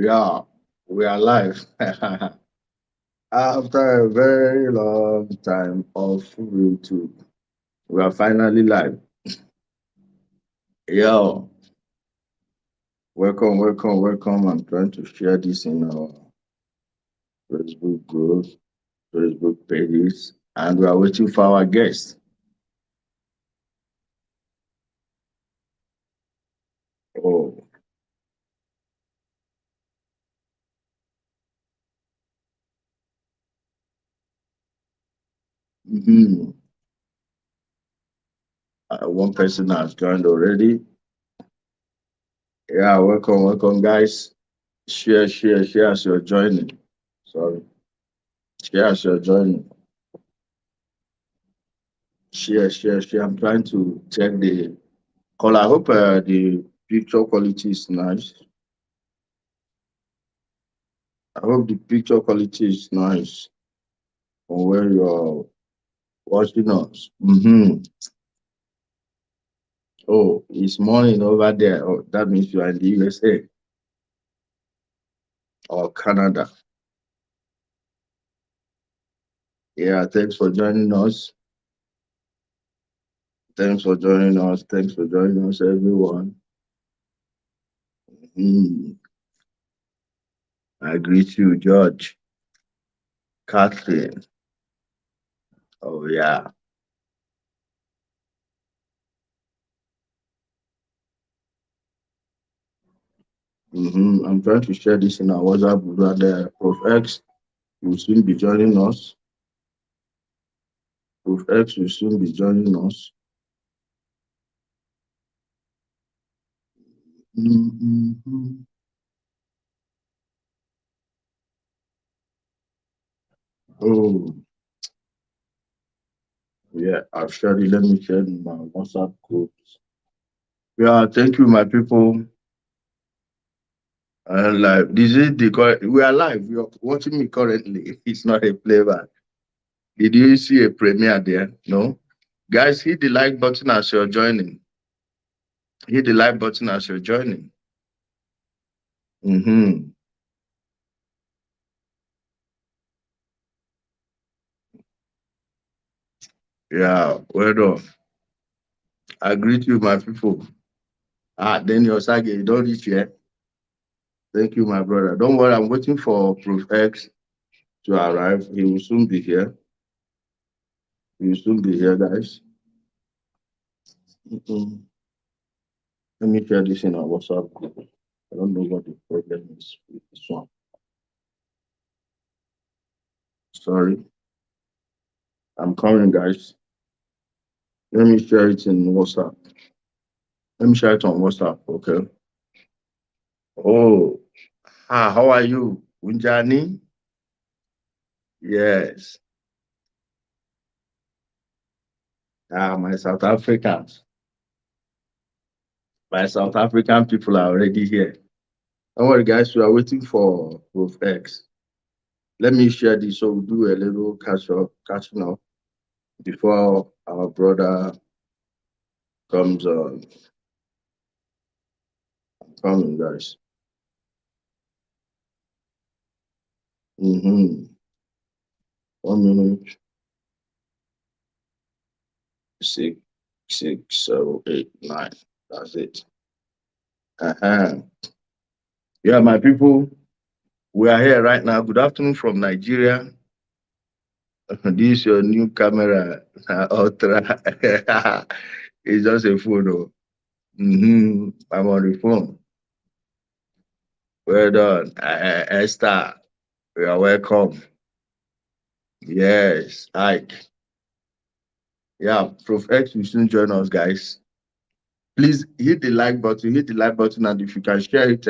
Yeah, we are live. After a very long time of YouTube, we are finally live. Yo, welcome, welcome, welcome. I'm trying to share this in our Facebook group, Facebook pages, and we are waiting for our guest. Oh, mhm. One person has joined already. Yeah, welcome, welcome, guys. Share, share, share as you're joining. Sorry, share as you're joining. Share, share, share. I'm trying to check the call. I hope the picture quality is nice. I hope the picture quality is nice from where you're watching us. Oh, it's morning over there. Oh, that means you are in the USA or Canada. Yeah, thanks for joining us. Thanks for joining us. Thanks for joining us, everyone. Mhm. I greet you, George, Catherine. Oh, yeah. I'm trying to share this in our WhatsApp group that Prof X will soon be joining us. Prof X will soon be joining us. Mhm. Oh, yeah, I've shared it. Let me share in my WhatsApp groups. Yeah, thank you, my people. And like, this is we are live. You're watching me currently. It's not a playback. Did you see a premiere there? No. Guys, hit the like button as you're joining. Hit the like button as you're joining. Mm-hmm. Yeah, well done. I greet you, my people. Then your Sage, you don't reach yet. Thank you, my brother. Don't worry, I'm waiting for Prof X to arrive. He will soon be here. He will soon be here, guys. Mm-mm. Let me share this in our WhatsApp group. I don't know what the problem is with this one. Sorry. I'm coming, guys. Let me share it in WhatsApp. Let me share it on WhatsApp, okay? Oh, how are you? Unjani? Yes. My South Africans. My South African people are already here. Don't worry, guys. We are waiting for Prof X. Let me share this so we'll do a little catching up before our brother comes on. Coming, guys. Mm-hmm. 1 minute, six, 6, 7, 8, 9. That's it. Uh-huh. Yeah, my people, we are here right now. Good afternoon from Nigeria. This is your new camera, Ultra. It's just a photo. I'm on the phone. Well done, Esther. You are welcome. Yes, Ike. Yeah, Prof X will soon join us, guys. Please hit the like button, and if you can share it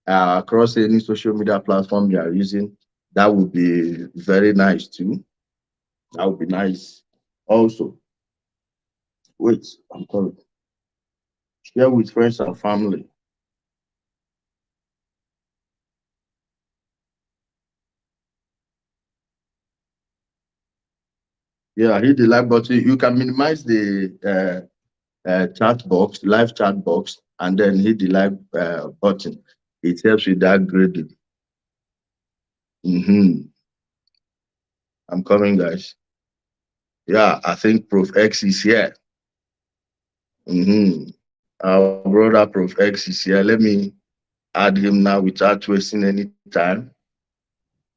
across any social media platform you are using, that would be very nice too. That would be nice. Also, wait, I'm coming. Share with friends and family. Yeah, hit the like button. You can minimize the chat box, live chat box, and then hit the like button. It helps with that grading. I'm coming, guys. Yeah, I think Prof X is here. Our brother Prof X is here. Let me add him now without wasting any time.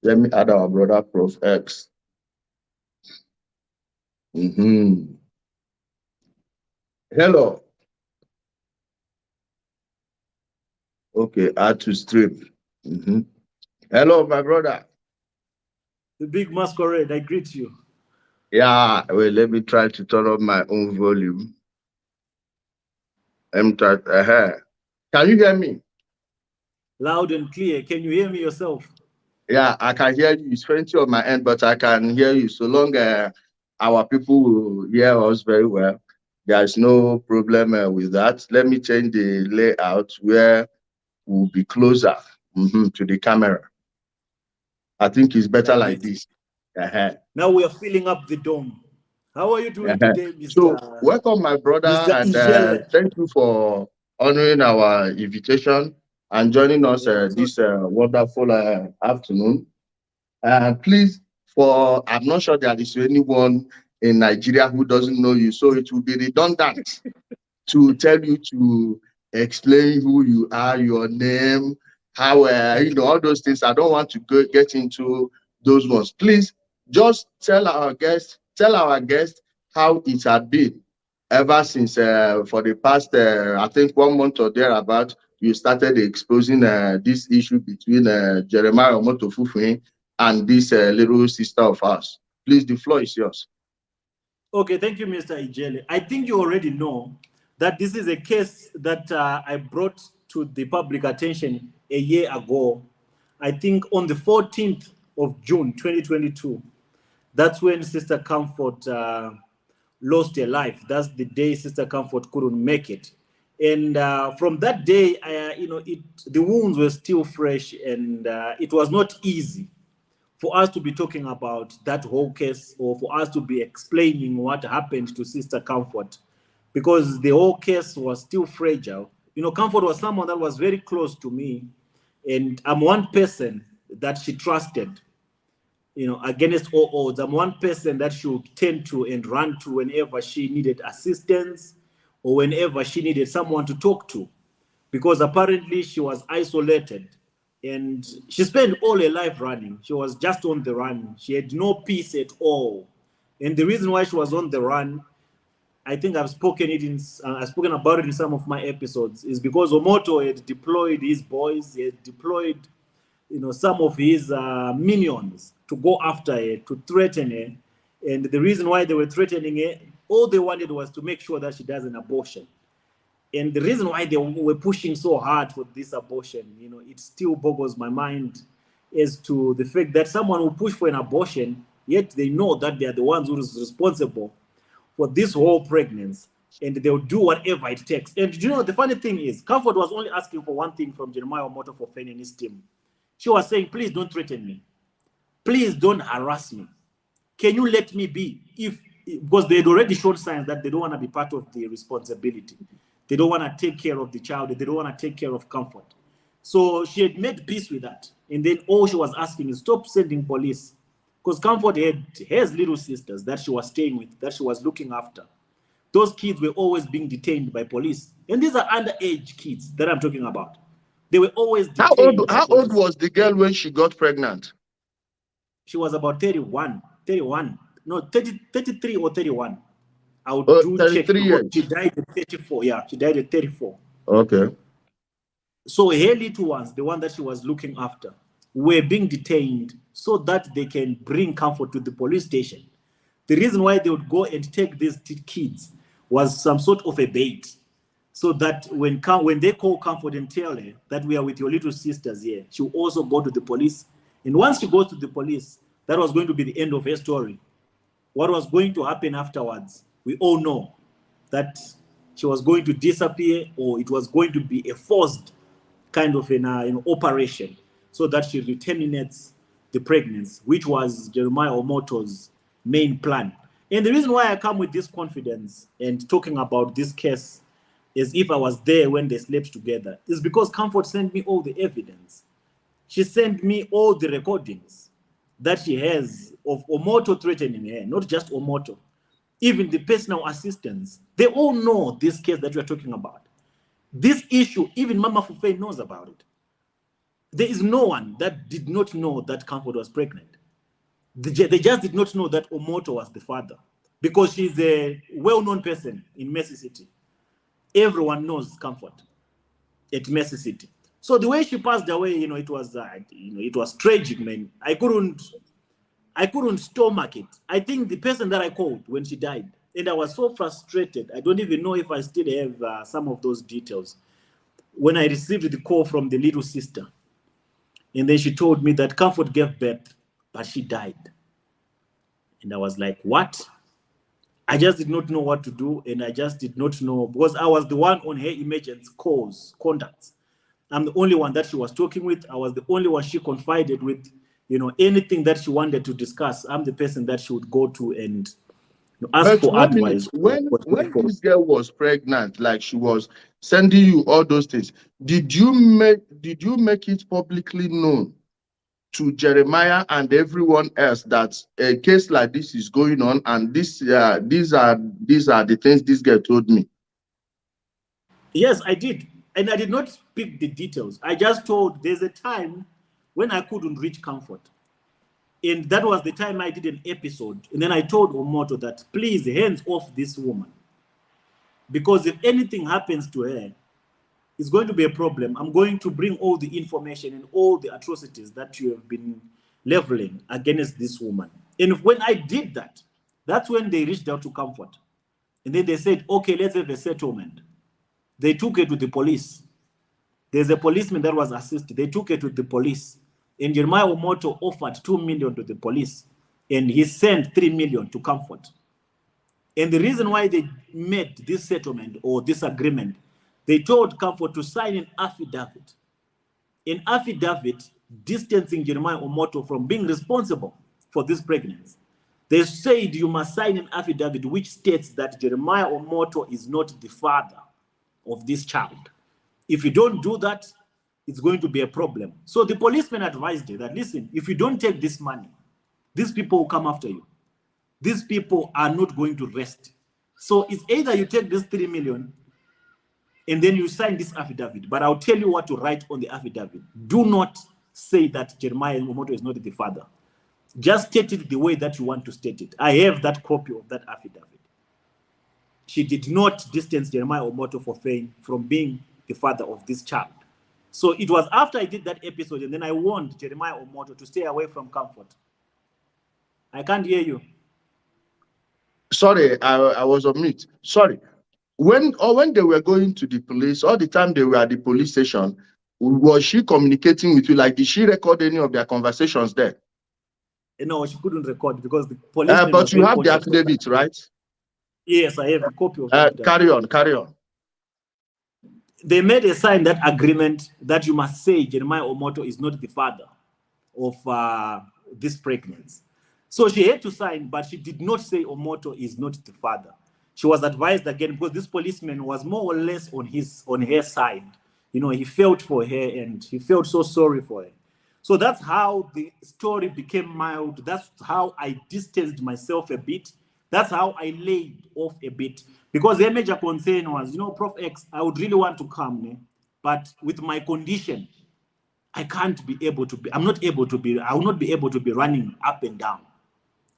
Let me add our brother Prof X. Hello. Okay, add to stream. Hello, my brother. The big masquerade, I greet you. Yeah, well, let me try to turn up my own volume. Let me try. Can you hear me? Loud and clear. Can you hear me yourself? Yeah, I can hear you. It's faintly on my end, but I can hear you. So long our people will hear us very well. There's no problem with that. Let me change the layout where we'll be closer to the camera. I think it's better like this. Now we are filling up the dome. How are you doing today, So welcome, my brother, Mr. and Ijele? thank you for honoring our invitation and joining us this wonderful afternoon. Please, I'm not sure there is anyone in Nigeria who doesn't know you, so it will be redundant to tell you to explain who you are, your name, how all those things. I don't want to get into those ones. Please just tell our guests how it had been ever since for the past I think 1 month or thereabout. You started exposing this issue between Jeremiah Omoto Fufeyin and this little sister of ours. Please, the floor is yours. Okay, thank you, Mr. Ijele. I think you already know that this is a case that I brought to the public attention a year ago. I think on the 14th of June, 2022. That's when Sister Comfort lost her life. That's the day Sister Comfort couldn't make it. And from that day, the wounds were still fresh, and it was not easy for us to be talking about that whole case, or for us to be explaining what happened to Sister Comfort, because the whole case was still fragile. Comfort was someone that was very close to me, and I'm one person that she trusted. Against all odds, I'm one person that she would turn to and run to whenever she needed assistance or whenever she needed someone to talk to, because apparently she was isolated and she spent all her life running. She was just on the run. She had no peace at all. And the reason why she was on the run, I think I've spoken about it in some of my episodes, is because Omoto had deployed his boys, he had deployed some of his minions to go after her, to threaten her. And the reason why they were threatening her, all they wanted was to make sure that she does an abortion. And the reason why they were pushing so hard for this abortion, it still boggles my mind as to the fact that someone will push for an abortion, yet they know that they are the ones who is responsible for this whole pregnancy, and they'll do whatever it takes. And the funny thing is, Comfort was only asking for one thing from Jeremiah Omoto Fufeyin and his team. She was saying, please don't threaten me. Please don't harass me. Can you let me be? Because they had already shown signs that they don't want to be part of the responsibility. They don't want to take care of the child. They don't want to take care of Comfort. So she had made peace with that. And then all she was asking is stop sending police. Because Comfort has little sisters that she was staying with, that she was looking after. Those kids were always being detained by police. And these are underage kids that I'm talking about. They were always detained by How police. old was the girl when she got pregnant? She was about 31. No, 33 or 31. I would do check 33 because years. she died at 34. Yeah, she died at 34. Okay. So her little ones, the one that she was looking after, were being detained so that they can bring Comfort to the police station. The reason why they would go and take these kids was some sort of a bait, so that when they call Comfort and tell her that we are with your little sisters here, she'll also go to the police. And once she goes to the police, that was going to be the end of her story. What was going to happen afterwards, we all know that she was going to disappear, or it was going to be a forced kind of an operation, so that she terminates the pregnancy, which was Jeremiah Omoto's main plan. And the reason why I come with this confidence and talking about this case as if I was there when they slept together, is because Comfort sent me all the evidence. She sent me all the recordings that she has of Omoto threatening her, not just Omoto, even the personal assistants. They all know this case that you are talking about. This issue, even Mama Fufeyin knows about it. There is no one that did not know that Comfort was pregnant. They just did not know that Omoto was the father, because she's a well-known person in Mercy City. Everyone knows Comfort at Mercy City. So the way she passed away, it was, it was tragic, man. I couldn't stomach it. I think the person that I called when she died, and I was so frustrated. I don't even know if I still have some of those details. When I received the call from the little sister, and then she told me that Comfort gave birth, but she died. And I was like, what? I just did not know what to do, and I just did not know, because I was the one on her emergency contacts. I'm the only one that she was talking with. I was the only one she confided with. Anything that she wanted to discuss, I'm the person that she would go to and ask But for 1 minute, advice. when this girl was pregnant, like she was sending you all those things, did you make it publicly known to Jeremiah and everyone else that a case like this is going on, and these are the things this girl told me? Yes, I did. And I did not speak the details. I just told there's a time when I couldn't reach Comfort. And that was the time I did an episode. And then I told Omoto that, please, hands off this woman. Because if anything happens to her, it's going to be a problem. I'm going to bring all the information and all the atrocities that you have been leveling against this woman. And when I did that, that's when they reached out to Comfort. And then they said, okay, let's have a settlement. They took it to the police. There's a policeman that was assisted. They took it to the police. And Jeremiah Omoto offered 2 million to the police. And he sent 3 million to Comfort. And the reason why they made this settlement or this agreement, they told Comfort to sign an affidavit. An affidavit distancing Jeremiah Omoto from being responsible for this pregnancy. They said you must sign an affidavit which states that Jeremiah Omoto is not the father of this child. If you don't do that, it's going to be a problem. So the policeman advised her that, listen, if you don't take this money, these people will come after you. These people are not going to rest. So it's either you take this 3 million and then you sign this affidavit, but I'll tell you what to write on the affidavit. Do not say that Jeremiah Omoto is not the father. Just state it the way that you want to state it. I have that copy of that affidavit. She did not distance Jeremiah Omoto Fufeyin from being the father of this child. So it was after I did that episode, and then I warned Jeremiah Omoto to stay away from Comfort. I can't hear you. Sorry, I was on mute. Sorry. When they were going to the police, all the time they were at the police station, was she communicating with you? Like, did she record any of their conversations there? No, she couldn't record because the policeman but was you very have the conscious. affidavit, right? Yes, I have a copy of that. Carry on. They made a sign that agreement that you must say Jeremiah Omoto is not the father of this pregnancy. So she had to sign, but she did not say Omoto is not the father. She was advised again because this policeman was more or less on her side. He felt for her and he felt so sorry for her. So that's how the story became mild. That's how I distanced myself a bit. That's how I laid off a bit. Because their major concern was, Prof X, I would really want to come, but with my condition, I can't be able to be, I will not be able to be running up and down.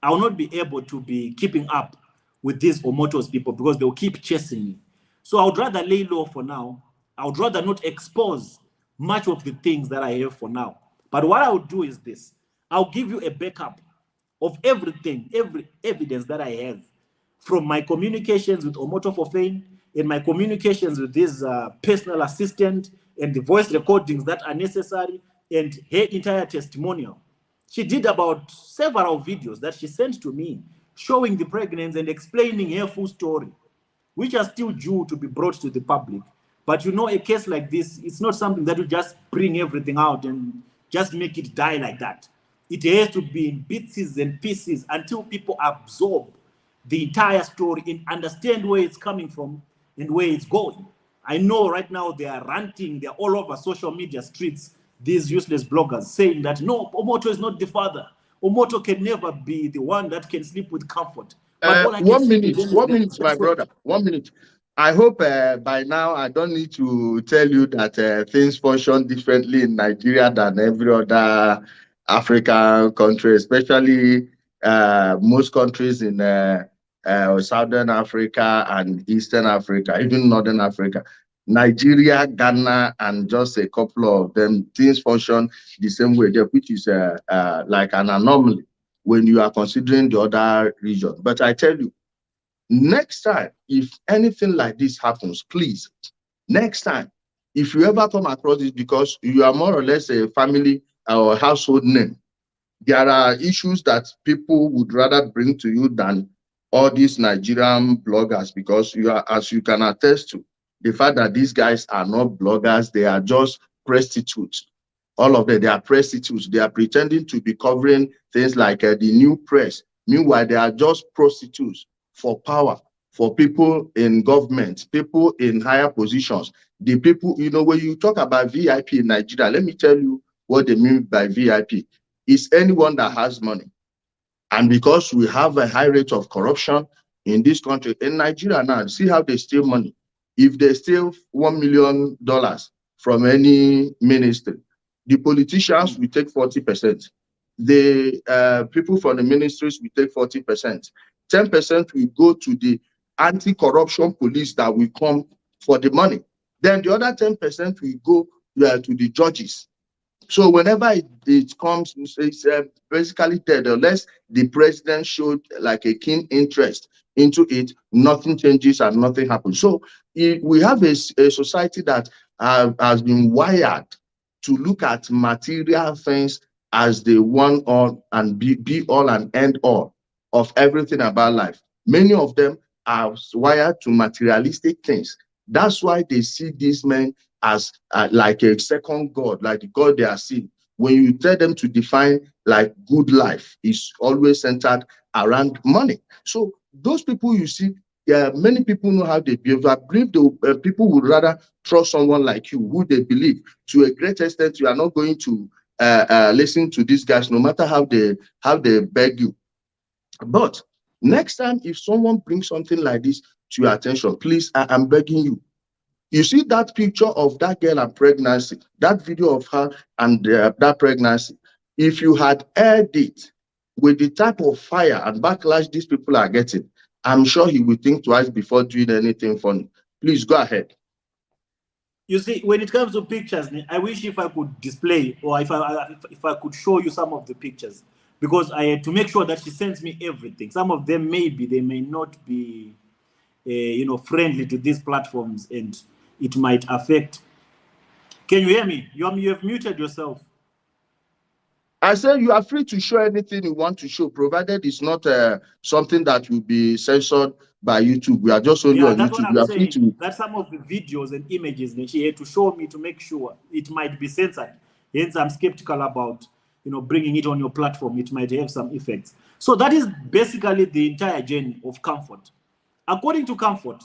I will not be able to be keeping up with these Omoto's people because they'll keep chasing me. So I would rather lay low for now. I would rather not expose much of the things that I have for now. But what I would do is this. I'll give you a backup of everything, every evidence that I have from my communications with Omoto Fufeyin and my communications with this personal assistant and the voice recordings that are necessary and her entire testimonial. She did about several videos that she sent to me showing the pregnancy and explaining her full story, which are still due to be brought to the public. But a case like this, it's not something that you just bring everything out and just make it die like that. It has to be in bits and pieces until people absorb the entire story and understand where it's coming from and where it's going. I know right now they are ranting, they're all over social media streets, these useless bloggers, saying that no, Omoto is not the father. Omoto can never be the one that can sleep with comfort. But all I can say to them is 1 minute, my brother. 1 minute. I hope by now I don't need to tell you that things function differently in Nigeria than every other African country, especially most countries in Southern Africa and Eastern Africa, even Northern Africa. Nigeria, Ghana, and just a couple of them, things function the same way there, which is like an anomaly when you are considering the other region. But I tell you, next time, if anything like this happens, please, next time, if you ever come across this, because you are more or less a family or household name, there are issues that people would rather bring to you than all these Nigerian bloggers, because you are, as you can attest to, the fact that these guys are not bloggers, they are just prostitutes. All of them, they are prostitutes. They are pretending to be covering things like the new press. Meanwhile, they are just prostitutes for power, for people in government, people in higher positions. The people, you know, when you talk about VIP in Nigeria, let me tell you what they mean by VIP. It's anyone that has money. And because we have a high rate of corruption in this country, in Nigeria now, see how they steal money. If they steal $1 million from any ministry, the politicians will take 40%. The people from the ministries will take 40%. 10% will go to the anti-corruption police that will come for the money. Then the other 10% will go to the judges. So whenever it comes, it's basically dead unless the president showed like a keen interest into it, nothing changes and nothing happens. So we have a society that has been wired to look at material things as the one all and be all and end all of everything about life. Many of them are wired to materialistic things. That's why they see these men as like a second God, like the God they are seeing. When you tell them to define like good life, is always centered around money. So those people you see, many people know how they behave. I believe the people would rather trust someone like you, who they believe to a great extent you are not going to listen to these guys, no matter how they beg you. But next time, if someone brings something like this to your attention, please, I'm begging you. You see that picture of that girl and pregnancy, that video of her and that pregnancy. If you had aired it with the type of fire and backlash these people are getting, I'm sure he will think twice before doing anything funny. Please go ahead. You see, when it comes to pictures, I wish if I could display or if I could show you some of the pictures, because I had to make sure that she sends me everything. Some of them maybe they may not be, friendly to these platforms, and it might affect. Can you hear me? You have muted yourself. I say you are free to show anything you want to show, provided it's not something that will be censored by YouTube. We are just only on YouTube. You are free to. That some of the videos and images she had to show me to make sure it might be censored. Hence, I'm skeptical about bringing it on your platform. It might have some effects. So that is basically the entire journey of Comfort. According to Comfort,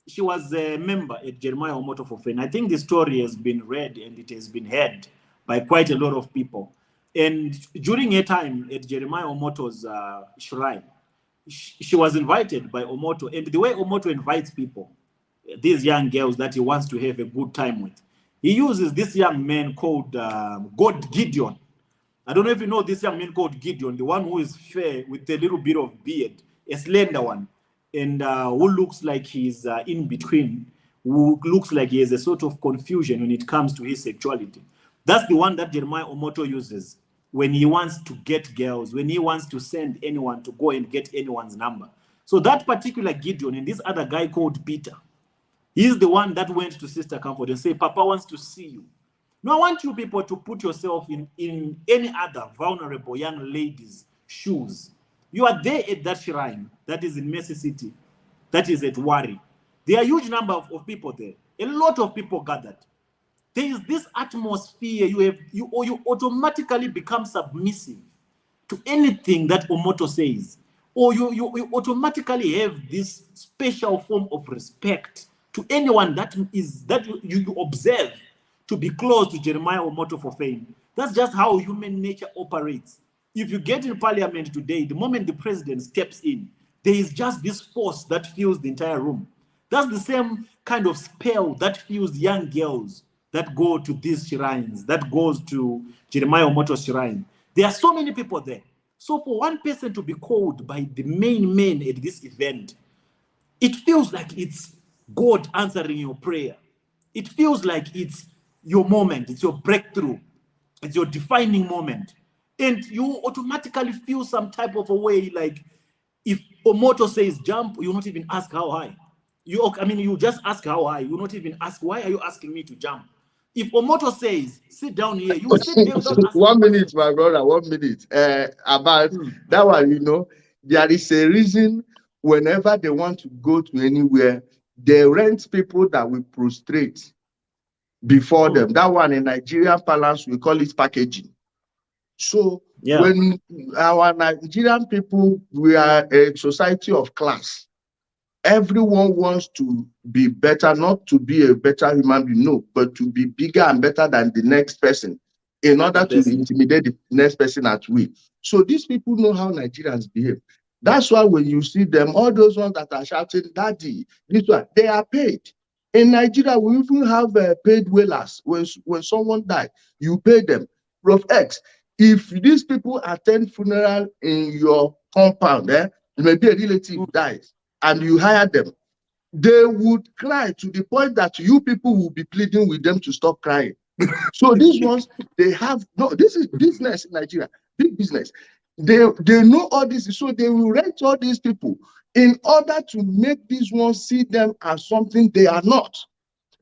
she was a member at Jeremiah Omoto Fufeyin. I think the story has been read and it has been heard by quite a lot of people. And during her time at Jeremiah Omoto's shrine, she was invited by Omoto. And the way Omoto invites people, these young girls that he wants to have a good time with, he uses this young man called God Gideon. I don't know if you know this young man called Gideon, the one who is fair with a little bit of beard, a slender one, and who looks like he's in between, who looks like he has a sort of confusion when it comes to his sexuality. That's the one that Jeremiah Omoto uses when he wants to get girls, when he wants to send anyone to go and get anyone's number. So that particular Gideon and this other guy called Peter, he's the one that went to Sister Comfort and said, Papa wants to see you. Now, I want you people to put yourself in any other vulnerable young lady's shoes. You are there at that shrine that is in Mercy City, that is at Wari. There are a huge number of people there. A lot of people gathered. There is this atmosphere, you automatically become submissive to anything that Omoto says. Or you automatically have this special form of respect to anyone that you observe to be close to Jeremiah Omoto Fufeyin. That's just how human nature operates. If you get in parliament today, the moment the president steps in, there is just this force that fills the entire room. That's the same kind of spell that fills young girls that go to these shrines, that goes to Jeremiah Omoto's shrine. There are so many people there. So for one person to be called by the main man at this event, it feels like it's God answering your prayer. It feels like it's your moment, it's your breakthrough, it's your defining moment. And you automatically feel some type of a way, like if Omoto says jump, you not even ask how high. You just ask how high. You not even ask, why are you asking me to jump? If Omoto says, sit down here, you sit there without asking. 1 minute, my brother, 1 minute. About that one, there is a reason whenever they want to go to anywhere, they rent people that will prostrate before them. That one in Nigerian parlance, we call it packaging. So when our Nigerian people, we are a society of class. Everyone wants to be better, not to be a better human being, no, but to be bigger and better than the next person in order to intimidate the next person at will. So these people know how Nigerians behave. That's why when you see them, all those ones that are shouting, daddy, this one, they are paid. In Nigeria, we even have paid wailers. When someone dies, you pay them. Prof X, if these people attend funeral in your compound, maybe a relative dies, and you hire them, they would cry to the point that you people will be pleading with them to stop crying. So these ones, they have, no, this is business in Nigeria, big business. They know all this, so they will rent all these people in order to make these ones see them as something they are not.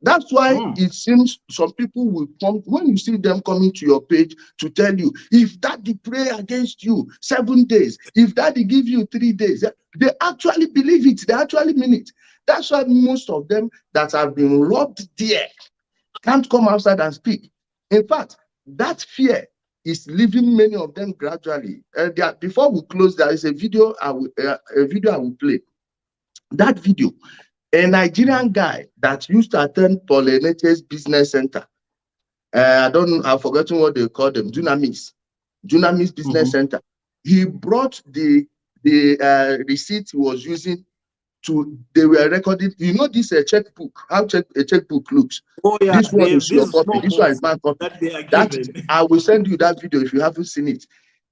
That's why it seems some people will come, when you see them coming to your page to tell you, if daddy pray against you 7 days, if daddy give you 3 days, they actually believe it, they actually mean it. That's why most of them that have been robbed there can't come outside and speak. In fact, that fear is leaving many of them gradually. Before we close, there is a video I will play. That video, a Nigerian guy that used to attend Pollinator's business center. I've forgotten what they call them, Dunamis business center. He brought the receipt he was using they were recording. You know this checkbook, how a checkbook looks. Oh yeah, this one is your copy. This one is my copy. I will send you that video if you haven't seen it.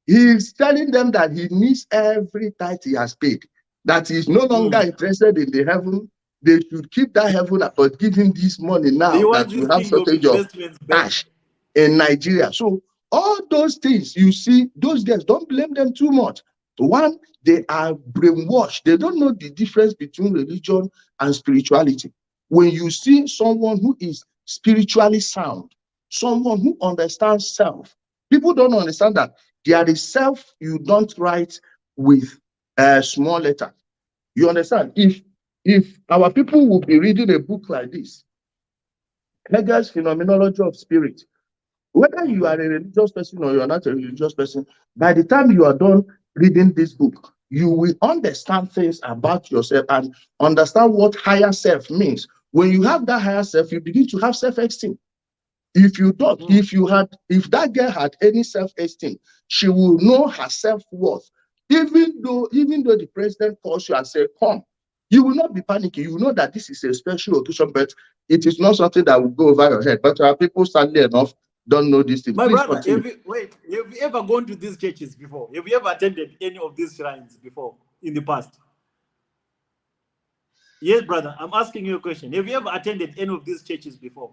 He's telling them that he needs every tithe he has paid. That he's no longer interested in the heaven. They should keep that heaven, but give him this money now that you have shortage of cash in Nigeria. So all those things you see, those guys, don't blame them too much. One, they are brainwashed. They don't know the difference between religion and spirituality. When you see someone who is spiritually sound, someone who understands self, people don't understand that there is self you don't write with a small letter. You understand? If our people will be reading a book like this, Hegel's Phenomenology of Spirit, whether you are a religious person or you are not a religious person, by the time you are done reading this book, you will understand things about yourself and understand what higher self means. When you have that higher self, you begin to have self-esteem. If you don't, if that girl had any self-esteem, she will know her self-worth. Even though the president calls you and say, come, you will not be panicking. You will know that this is a special occasion, but it is not something that will go over your head. But our people, sadly enough, don't know this thing. My Please brother, continue. have you ever gone to these churches before? Have you ever attended any of these shrines before in the past? Yes, brother, I'm asking you a question. Have you ever attended any of these churches before?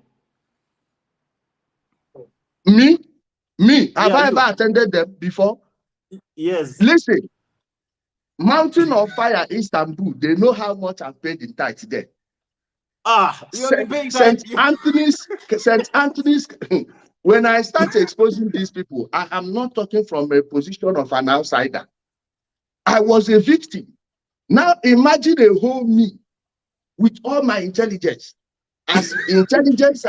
Me? Have I ever attended them before? Yes. Listen, Mountain of Fire, Istanbul, they know how much I've paid in tithe there. You'll be paying St. Anthony's. When I start exposing these people, I am not talking from a position of an outsider. I was a victim. Now imagine a whole me with all my intelligence, as intelligent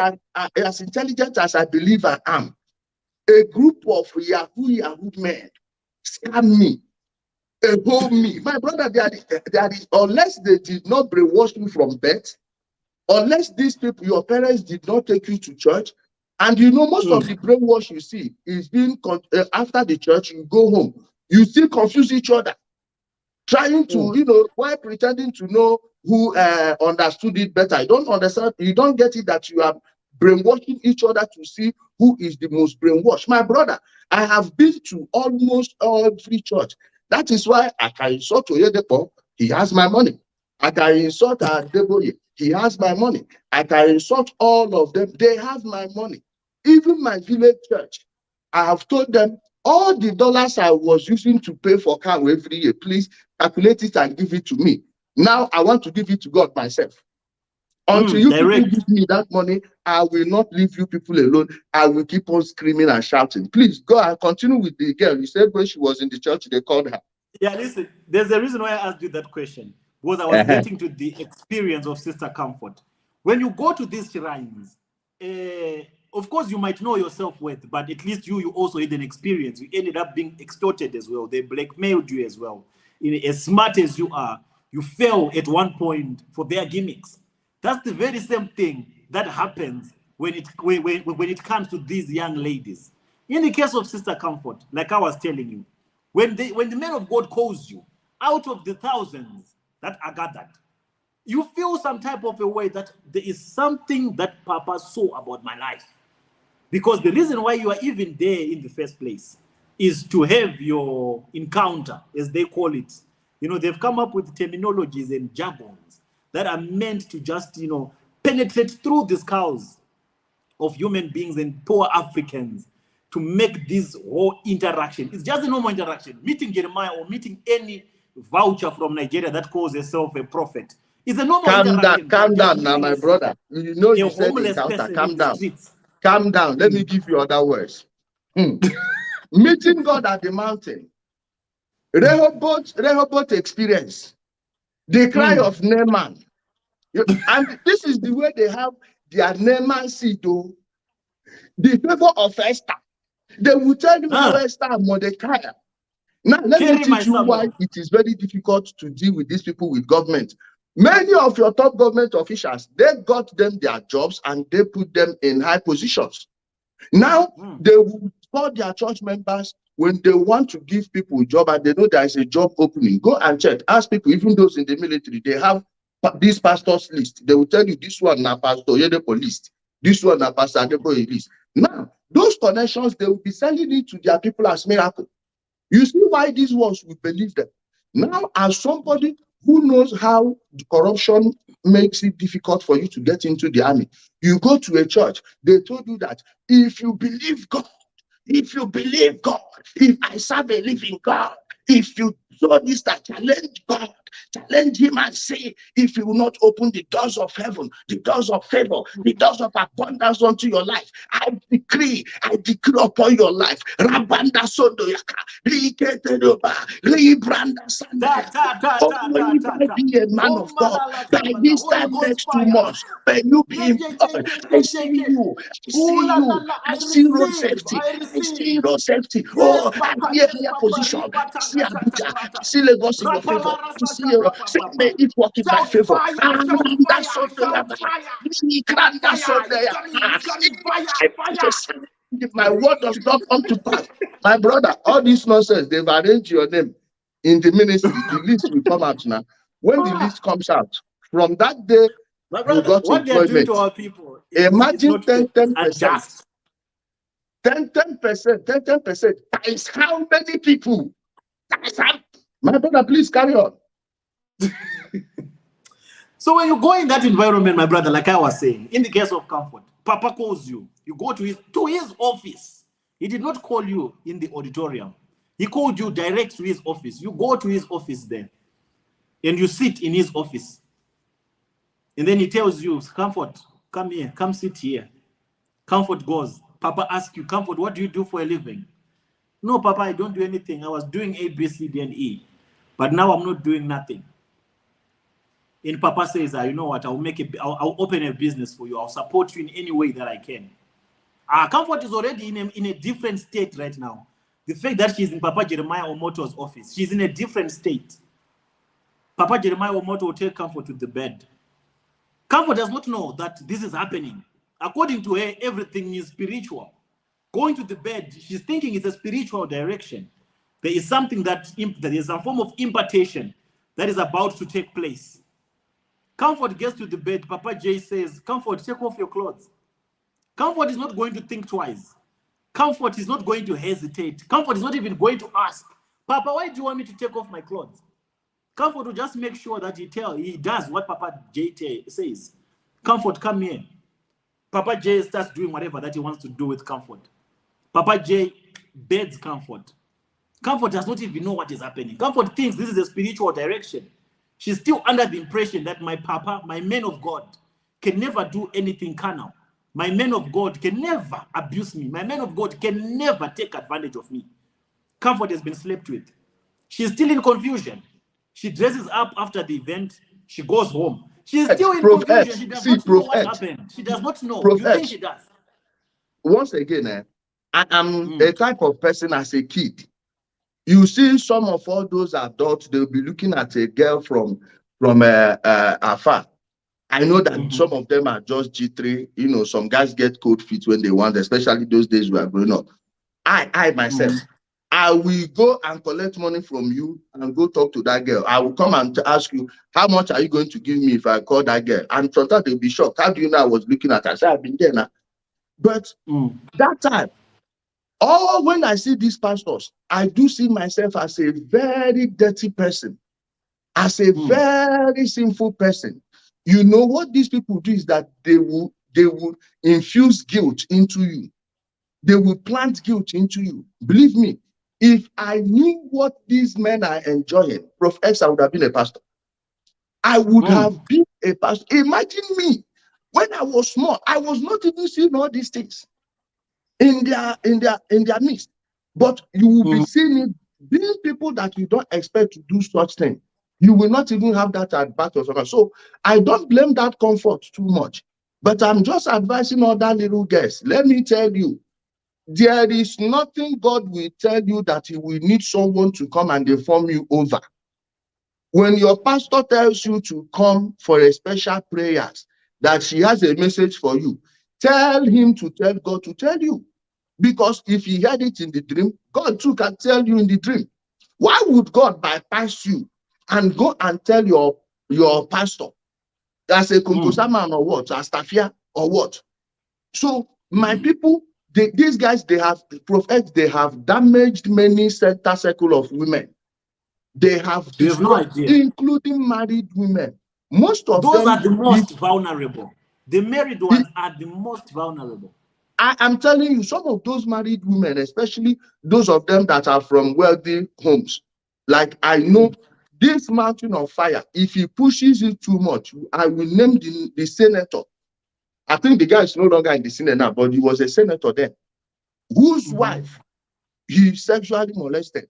as I believe I am. A group of Yahoo men scam me. A whole me. My brother, unless they did not brainwash me from birth, Unless these people, your parents did not take you to church, and you know most of the brainwash you see is being after the church, you go home, you still confuse each other, trying to, while pretending to know who understood it better. You don't understand, you don't get it that you are brainwashing each other to see who is the most brainwashed. My brother, I have been to almost every church. That is why I can insult Oyedepo, he has my money. I can insult Adeboye, he has my money. I can insult all of them, they have my money. Even my village church, I have told them, all the dollars I was using to pay for car every year, please calculate it and give it to me. Now I want to give it to God myself. Until you people give me that money, I will not leave you people alone. I will keep on screaming and shouting. Please go and continue with the girl. You said when she was in the church, they called her. Yeah, listen, there's a reason why I asked you that question. Because I was getting to the experience of Sister Comfort. When you go to these shrines, of course, you might know your self-worth, but at least you also had an experience. You ended up being extorted as well. They blackmailed you as well. As smart as you are, you fell at one point for their gimmicks. That's the very same thing that happens when it comes to these young ladies. In the case of Sister Comfort, like I was telling you, when the man of God calls you, out of the thousands that are gathered, you feel some type of a way that there is something that Papa saw about my life. Because the reason why you are even there in the first place is to have your encounter, as they call it. They've come up with terminologies and jargons that are meant to just, penetrate through the skulls of human beings and poor Africans to make this whole interaction. It's just a normal interaction. Meeting Jeremiah or meeting any voucher from Nigeria that calls herself a prophet is a normal interaction. Calm down now, my brother. You said encounter. Calm down. Calm down. Let me give you other words. Meeting God at the mountain. Rehoboth experience. The cry of Naaman. And this is the way they have their Naaman seed. The favor of Esther. They will tell you how Esther and Mordecai. Now, let me teach you why it is very difficult to deal with these people with government. Many of your top government officials, they got them their jobs and they put them in high positions. Now, they will call their church members when they want to give people a job and they know there is a job opening. Go and check. Ask people, even those in the military, they have this pastor's list. They will tell you this one now Pastor Oyedepo list. This one now Pastor Adeboye list. Now, those connections, they will be selling it to their people as miracle. You see why these ones will believe them. Now, as somebody who knows how the corruption makes it difficult for you to get into the army, you go to a church, they told you that if you believe God, if I serve a living God, if you do this, that challenge God, challenge him and say, if you will not open the doors of heaven, the doors of favor, the doors of abundance unto your life, I decree upon your life. Rabanda Sondoyaka, Libranda Sandaya. Be a man of God. By this time next 2 months, when you be employed, I see you. I see road safety. I see road safety. Oh, I hear higher position. I see Abuja. I see Lagos in your favor. I see may it work in my favor. If my word does not come to pass, my brother, all this nonsense, they've arranged your name in the ministry. The list will come out now. When the list comes out, from that day, you got what they're doing employment. to our people. Imagine 10%. 10%. That is how many people? My brother, please carry on. So when you go in that environment, my brother, like I was saying, in the case of Comfort, Papa calls you. You go to his office. He did not call you in the auditorium. He called you direct to his office. You go to his office there, and you sit in his office. And then he tells you, Comfort, come here, come sit here. Comfort goes. Papa asks you, Comfort, what do you do for a living? No, Papa, I don't do anything. I was doing A, B, C, D, and E. But now I'm not doing nothing. And Papa says, you know what, I'll open a business for you. I'll support you in any way that I can. Comfort is already in a different state right now. The fact that she's in Papa Jeremiah Omoto's office, she's in a different state. Papa Jeremiah Omoto will take Comfort to the bed. Comfort does not know that this is happening. According to her, everything is spiritual. Going to the bed, she's thinking it's a spiritual direction. There is something that there is a form of impartation that is about to take place. Comfort gets to the bed. Papa J says, Comfort, take off your clothes. Comfort is not going to think twice. Comfort is not going to hesitate. Comfort is not even going to ask, Papa, why do you want me to take off my clothes? Comfort will just make sure that he does what Papa J says. Comfort, come here. Papa J starts doing whatever that he wants to do with Comfort. Papa J beds Comfort. Comfort does not even know what is happening. Comfort thinks this is a spiritual direction. She's still under the impression that my Papa, my man of God, can never do anything carnal. My man of God can never abuse me. My man of God can never take advantage of me. Comfort has been slept with. She's still in confusion. She dresses up after the event. She goes home. She's still in Prof confusion. X, She does see, not know Prof what X. happened. She does not know. Prof You think X. she does? Once again, I am a type of person as a kid. You see, some of all those adults, they'll be looking at a girl from afar. I know that some of them are just G3. You know, some guys get cold feet when they want, especially those days we are growing up. I myself, I will go and collect money from you and go talk to that girl. I will come and ask you, how much are you going to give me if I call that girl? And sometimes they'll be shocked. How do you know I was looking at her? I said, I've been there now. But that time, when I see these pastors, I do see myself as a very dirty person, as a very sinful person. You know what these people do is that they will infuse guilt into you. They will plant guilt into you. Believe me, if I knew what these men are enjoying, Prof X, I would have been a pastor. I would have been a pastor. Imagine me. When I was small, I was not even seeing all these things in their midst. But you will be seeing it, being people that you don't expect to do such thing. You will not even have that at back of your. So I don't blame that Comfort too much. But I'm just advising other little girls. Let me tell you, there is nothing God will tell you that he will need someone to come and inform you over. When your pastor tells you to come for a special prayers, that she has a message for you, tell him to tell God to tell you. Because if he heard it in the dream, God too can tell you in the dream. Why would God bypass you and go and tell your pastor as a Kunkusaman or what, as Tafia or what? So my people, these guys, they have damaged many circle of women. They have destroyed, including married women. Most of those them are the most vulnerable. The married ones are the most vulnerable. I am telling you, some of those married women, especially those of them that are from wealthy homes, like I know this mountain of fire, if he pushes it too much, I will name the senator. I think the guy is no longer in the Senate now, but he was a senator then, whose wife he sexually molested.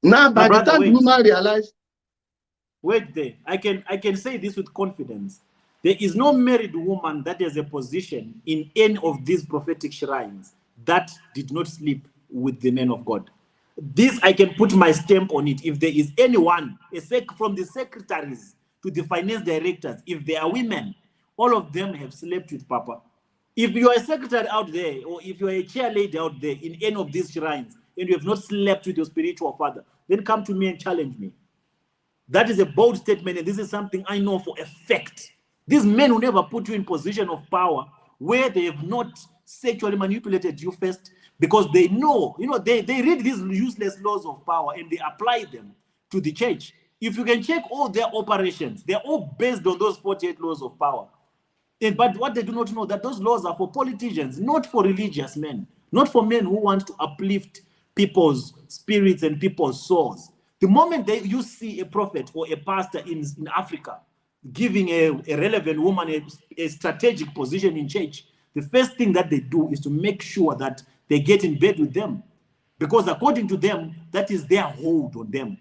Now, by the time the woman realized, wait there, I can say this with confidence. There is no married woman that has a position in any of these prophetic shrines that did not sleep with the men of God. This, I can put my stamp on it. If there is anyone, from the secretaries to the finance directors, if they are women, all of them have slept with Papa. If you are a secretary out there, or if you are a chair lady out there in any of these shrines, and you have not slept with your spiritual father, then come to me and challenge me. That is a bold statement, and this is something I know for a fact. These men will never put you in position of power where they have not sexually manipulated you first, because they know, they read these useless laws of power and they apply them to the church. If you can check all their operations, they're all based on those 48 laws of power. But what they do not know, that those laws are for politicians, not for religious men, not for men who want to uplift people's spirits and people's souls. The moment you see a prophet or a pastor in Africa giving a relevant woman a strategic position in church, the first thing that they do is to make sure that they get in bed with them. Because according to them, that is their hold on them.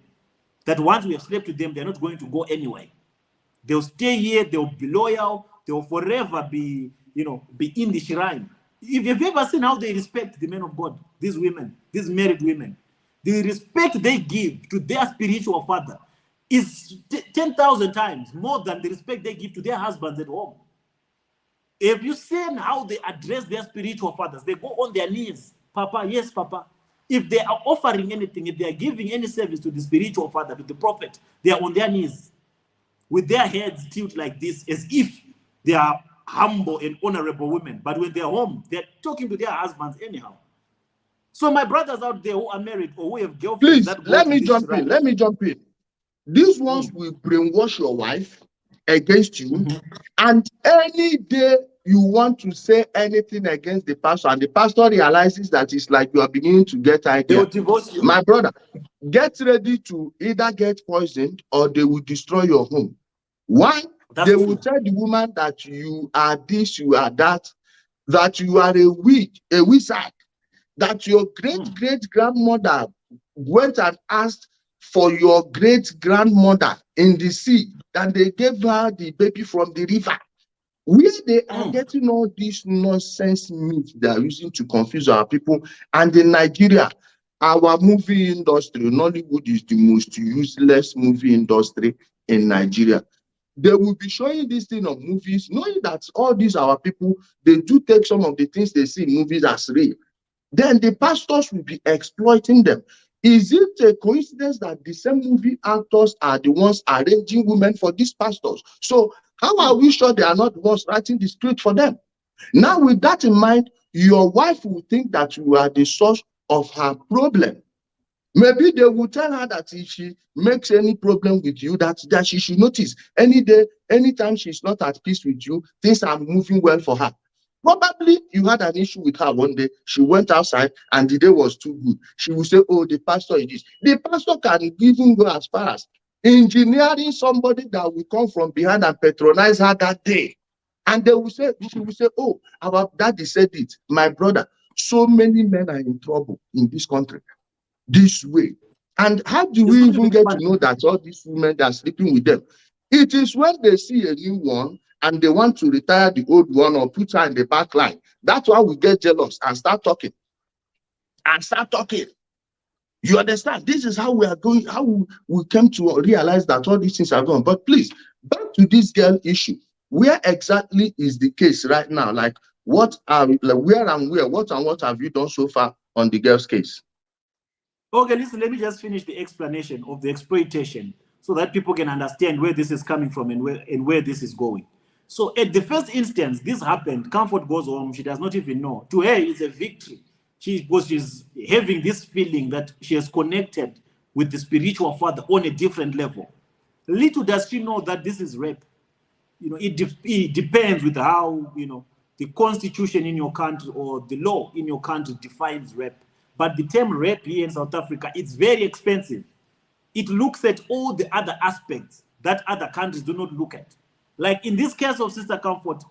That once we have slept with them, they're not going to go anywhere. They'll stay here, they'll be loyal, they'll forever be in the shrine. If you've ever seen how they respect the men of God, these women, these married women, the respect they give to their spiritual father, is 10,000 times more than the respect they give to their husbands at home. If you seen how they address their spiritual fathers, they go on their knees. Papa, yes, Papa. If they are offering anything, if they are giving any service to the spiritual father, to the prophet, they are on their knees with their heads tilted like this, as if they are humble and honorable women. But when they're home, they're talking to their husbands anyhow. So my brothers out there who are married or who have girlfriends Please, that go let to me this jump in. shrine. Let me jump in. These ones will brainwash your wife against you. And any day you want to say anything against the pastor, and the pastor realizes that it's like you are beginning to get They will idea. divorce you. My brother, get ready to either get poisoned or they will destroy your home. Why? That's They true. will tell the woman that you are this, you are that you are a wizard, that your great-great-grandmother went and asked for your great-grandmother in the sea, and they gave her the baby from the river. Where they are getting all this nonsense myths they are using to confuse our people. And in Nigeria, our movie industry, Nollywood, is the most useless movie industry in Nigeria. They will be showing this thing of movies, knowing that all these our people, they do take some of the things they see in movies as real. Then the pastors will be exploiting them. Is it a coincidence that the same movie actors are the ones arranging women for these pastors? So how are we sure they are not the ones writing the script for them? Now, with that in mind, your wife will think that you are the source of her problem. Maybe they will tell her that if she makes any problem with you, that she should notice any day, anytime she's not at peace with you, things are moving well for her. Probably you had an issue with her one day. She went outside and the day was too good. She will say, oh, the pastor is this. The pastor can even go as far as engineering somebody that will come from behind and patronize her that day. And they will say, she will say, oh, our daddy said it. My brother, so many men are in trouble in this country this way. And how do we even get to know that all these women that are sleeping with them? It is when they see a new one and they want to retire the old one or put her in the back line. That's why we get jealous and start talking. You understand? This is how we are going, how we came to realize that all these things are going. But please, back to this girl issue. Where exactly is the case right now? Like, what are where and what have you done so far on the girl's case? Okay, listen, let me just finish the explanation of the exploitation so that people can understand where this is coming from and where this is going. So at the first instance, this happened. Comfort goes home. She does not even know. To her, it's a victory. She's having this feeling that she has connected with the spiritual father on a different level. Little does she know that this is rape. You know, it depends with how, you know, the constitution in your country or the law in your country defines rape. But the term rape here in South Africa, it's very expensive. It looks at all the other aspects that other countries do not look at. Like in this case of Sister Comfort,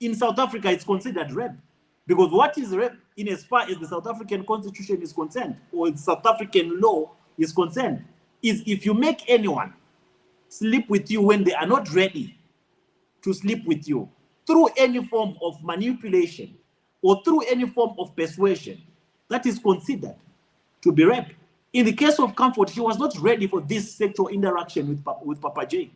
in South Africa, it's considered rape. Because what is rape in as far as the South African constitution is concerned, or the South African law is concerned, is if you make anyone sleep with you when they are not ready to sleep with you through any form of manipulation or through any form of persuasion, that is considered to be rape. In the case of Comfort, she was not ready for this sexual interaction with Papa J.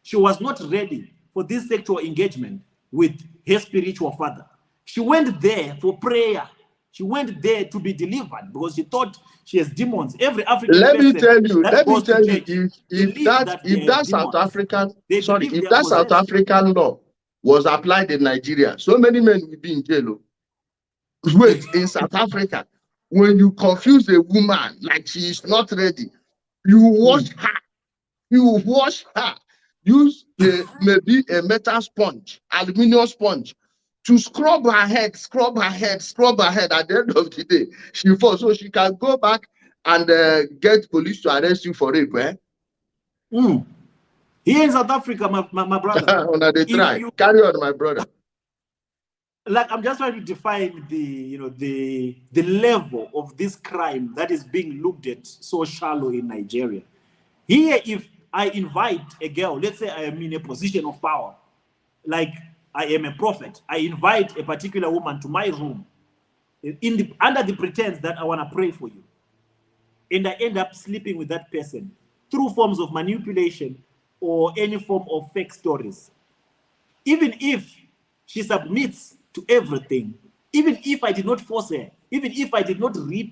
She was not ready for this sexual engagement with her spiritual father. She went there for prayer. She went there to be delivered because she thought she has demons. Every African Let me person tell you, that goes to church believes that they if have that South demons. African, They sorry, believe if they are that South possessed. African law was applied in Nigeria, so many men will be in jail. Wait, in South Africa, when you confuse a woman like she is not ready, you wash her, use maybe a metal sponge, aluminium sponge, to scrub her head. At the end of the day, she falls, so she can go back and get police to arrest you for rape. Here in South Africa, my brother, When they if try, you carry on, my brother. like, I'm just trying to define the level of this crime that is being looked at so shallow in Nigeria. Here, if I invite a girl, let's say I am in a position of power, like I am a prophet, I invite a particular woman to my room under the pretense that I want to pray for you, and I end up sleeping with that person. through forms of manipulation or any form of fake stories. Even if she submits to everything, even if I did not force her, even if I did not rip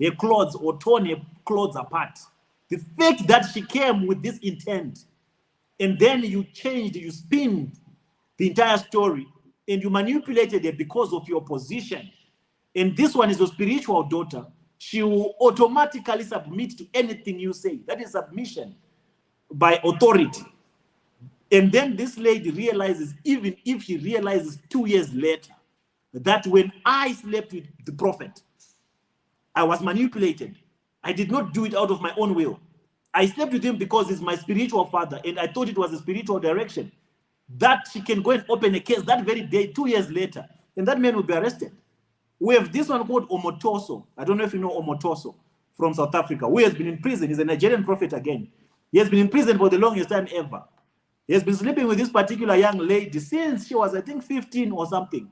her clothes or torn her clothes apart, the fact that she came with this intent and then you changed, you spinned the entire story and you manipulated her because of your position, and this one is your spiritual daughter, she will automatically submit to anything you say. That is submission by authority. And then this lady realizes, even if she realizes 2 years later, that when I slept with the prophet, I was manipulated. I did not do it out of my own will. I slept with him because he's my spiritual father, and I thought it was a spiritual direction. That she can go and open a case that very day, 2 years later, and that man will be arrested. We have this one called Omoto. I don't know if you know Omoto from South Africa, who has been in prison. He's a Nigerian prophet again. He has been in prison for the longest time ever. He has been sleeping with this particular young lady since she was, I think, 15 or something,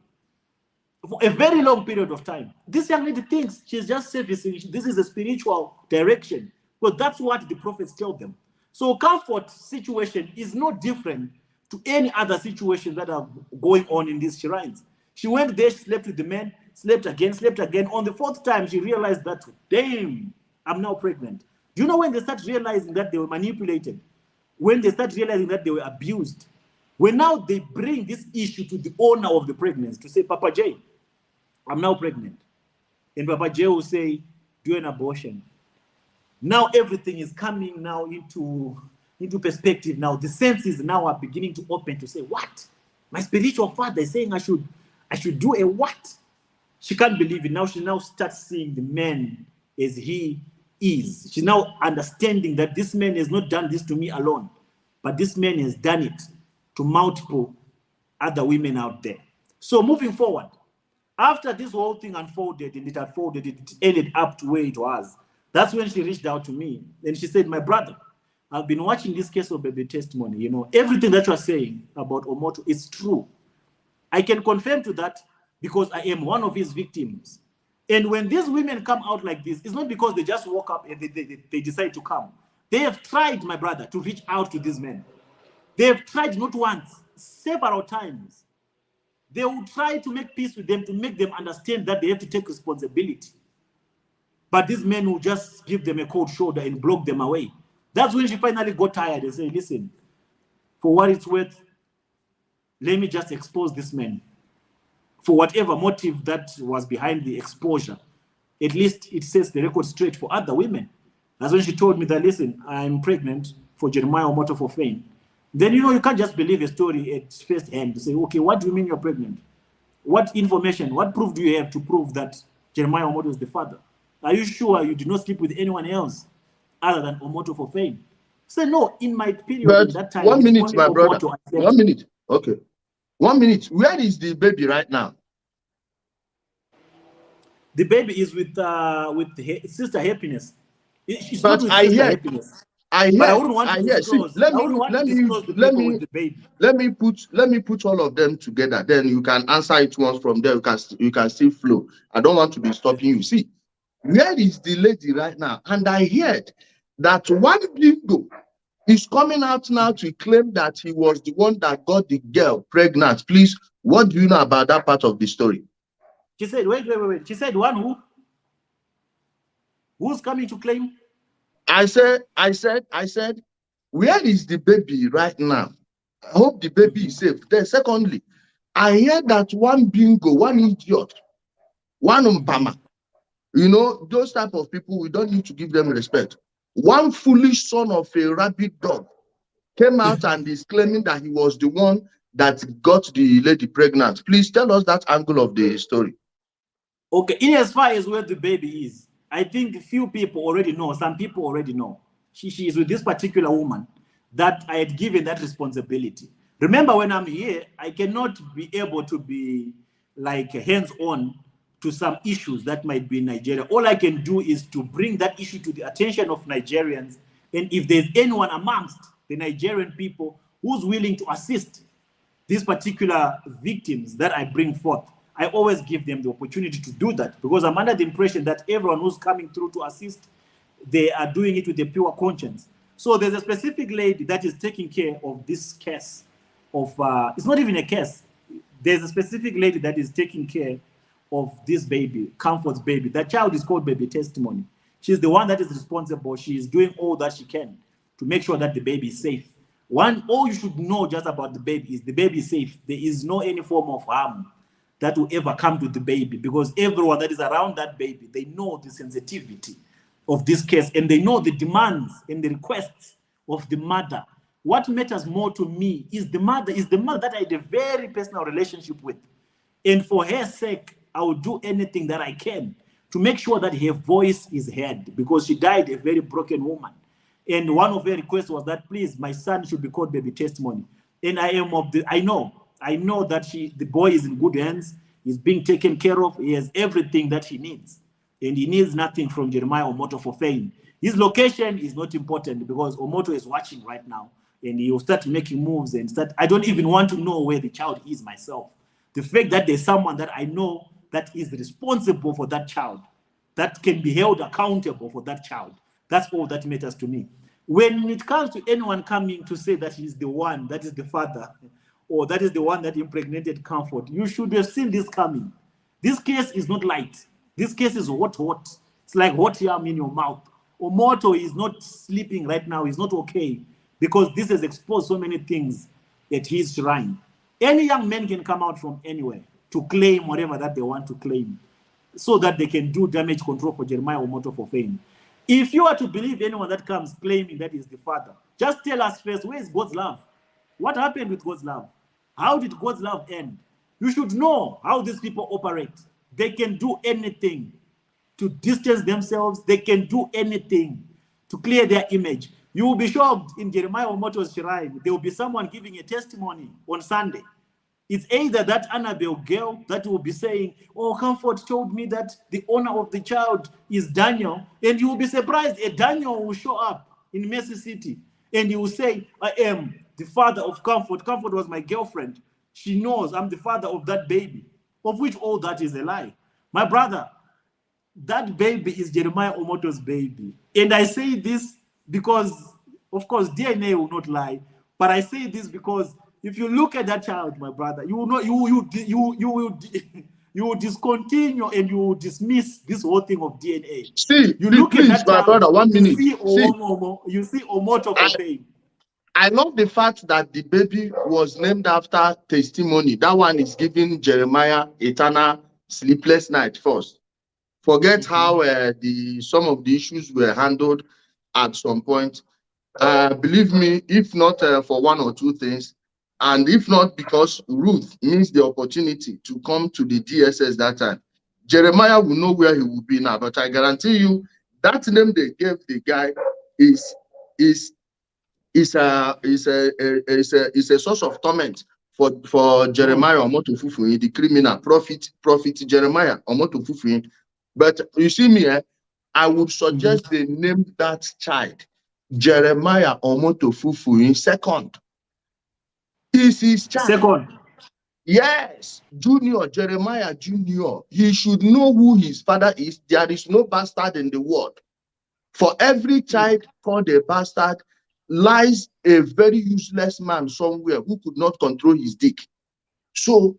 for a very long period of time. This young lady thinks she's just servicing. This is a spiritual direction, but that's what the prophets tell them. So comfort situation is no different to any other situations that are going on in these shrines. She went there, she slept with the men, slept again, slept again. On the 4th time, she realized that, damn, I'm now pregnant. Do you know when they start realizing that they were manipulated? When they start realizing that they were abused? When now they bring this issue to the owner of the pregnancy to say, Papa J, I'm now pregnant. And Papa J will say, do an abortion. Now everything is coming now into perspective. Now the senses now are beginning to open to say, what? My spiritual father is saying I should do a what? She can't believe it. Now she now starts seeing the man as he is. She's now understanding that this man has not done this to me alone, but this man has done it to multiple other women out there. So moving forward, after this whole thing unfolded and it unfolded, it ended up to where it was. That's when she reached out to me and she said, my brother, I've been watching this case of baby testimony. You know, everything that you're saying about Omoto is true. I can confirm to that because I am one of his victims. And when these women come out like this, it's not because they just woke up and they decide to come. They have tried, my brother, to reach out to these men. They have tried not once, several times. They will try to make peace with them, to make them understand that they have to take responsibility. But these men will just give them a cold shoulder and block them away. That's when she finally got tired and said, listen, for what it's worth, let me just expose this man. For whatever motive that was behind the exposure, at least it sets the record straight for other women. That's when she told me that, listen, I'm pregnant for Jeremiah Omoto Fufeyin. Then, you know, you can't just believe a story at first hand to say, okay, what do you mean you're pregnant? What information, what proof do you have to prove that Jeremiah Omoto is the father? Are you sure you did not sleep with anyone else other than Omoto Fufeyin? So no, in my period, But in that time, 1 minute, only my brother. Omoto 1 minute. Okay. 1 minute. Where is the baby right now? The baby is with Sister Happiness. She's But not with I Sister hear, Happiness. But I wouldn't want to See, disclose. I wouldn't want to disclose the people with the baby. let me put all of them together. Then you can answer it once from there. You can still flow. I don't want to be stopping you. See, where is the lady right now? And I heard that one bingo is coming out now to claim that he was the one that got the girl pregnant. Please, what do you know about that part of the story? She said, wait. She said, one who? Who's coming to claim? I said, where is the baby right now? I hope the baby is safe. Then secondly, I hear that one bingo, one idiot, one umpama, you know, those type of people, we don't need to give them respect. One foolish son of a rabid dog came out and is claiming that he was the one that got the lady pregnant. Please tell us that angle of the story. Okay, in as far as where the baby is, I think few people already know, some people already know. She is with this particular woman that I had given that responsibility. Remember, when I'm here, I cannot be able to be like hands-on to some issues that might be in Nigeria. All I can do is to bring that issue to the attention of Nigerians. And if there's anyone amongst the Nigerian people who's willing to assist these particular victims that I bring forth, I always give them the opportunity to do that, because I'm under the impression that everyone who's coming through to assist, they are doing it with a pure conscience. So there's a specific lady that is taking care of this case of, it's not even a case. There's a specific lady that is taking care of this baby, Comfort's baby. That child is called Baby Testimony. She's the one that is responsible. She is doing all that she can to make sure that the baby is safe. All you should know just about the baby is the baby is safe. There is no any form of harm that will ever come to the baby, because everyone that is around that baby, they know the sensitivity of this case, and they know the demands and the requests of the mother. What matters more to me is the mother that I had a very personal relationship with. And for her sake, I will do anything that I can to make sure that her voice is heard, because she died a very broken woman. And one of her requests was that, please, my son should be called Baby Testimony. And I know that the boy is in good hands. He's being taken care of. He has everything that he needs. And he needs nothing from Jeremiah Omoto Fufeyin. His location is not important, because Omoto is watching right now. And he will start making moves and I don't even want to know where the child is myself. The fact that there's someone that I know that is responsible for that child, that can be held accountable for that child, that's all that matters to me. When it comes to anyone coming to say that he's the one, that is the father, or that is the one that impregnated Comfort, you should have seen this coming. This case is not light. This case is hot. It's like hot yam in your mouth. Omoto is not sleeping right now. He's not okay, because this has exposed so many things at his shrine. Any young man can come out from anywhere to claim whatever that they want to claim, so that they can do damage control for Jeremiah Omoto Fufeyin. If you are to believe anyone that comes claiming that is the father, just tell us first, where is God's love? What happened with God's love? How did God's love end? You should know how these people operate. They can do anything to distance themselves. They can do anything to clear their image. You will be shocked in Jeremiah Omoto's shrine. There will be someone giving a testimony on Sunday. It's either that Annabelle girl that will be saying, oh, Comfort told me that the owner of the child is Daniel. And you will be surprised, a Daniel will show up in Mercy City. And he will say, I am the father of Comfort. Comfort was my girlfriend. She knows I'm the father of that baby. Of which all that is a lie. My brother, that baby is Jeremiah Omoto's baby. And I say this because, of course, DNA will not lie. But I say this because if you look at that child, my brother, you will not, you will discontinue and you will dismiss this whole thing of DNA. See, you look please, at that my child, brother, 1 minute. You see Omoto Fufeyin. I love the fact that the baby was named after testimony. That one is giving Jeremiah eternal sleepless night first. Forget how some of the issues were handled at some point. Believe me, if not for one or two things, and if not because Ruth means the opportunity to come to the DSS that time, Jeremiah will know where he will be now. But I guarantee you, that name they gave the guy is a source of torment for Jeremiah Omoto Fufeyin, the criminal prophet Jeremiah Omoto Fufeyin. But you see me, I would suggest they name that child Jeremiah Omoto Fufeyin second. Is his child. Second. Yes, Junior, Jeremiah Junior. He should know who his father is. There is no bastard in the world. For every child called a bastard lies a very useless man somewhere who could not control his dick. So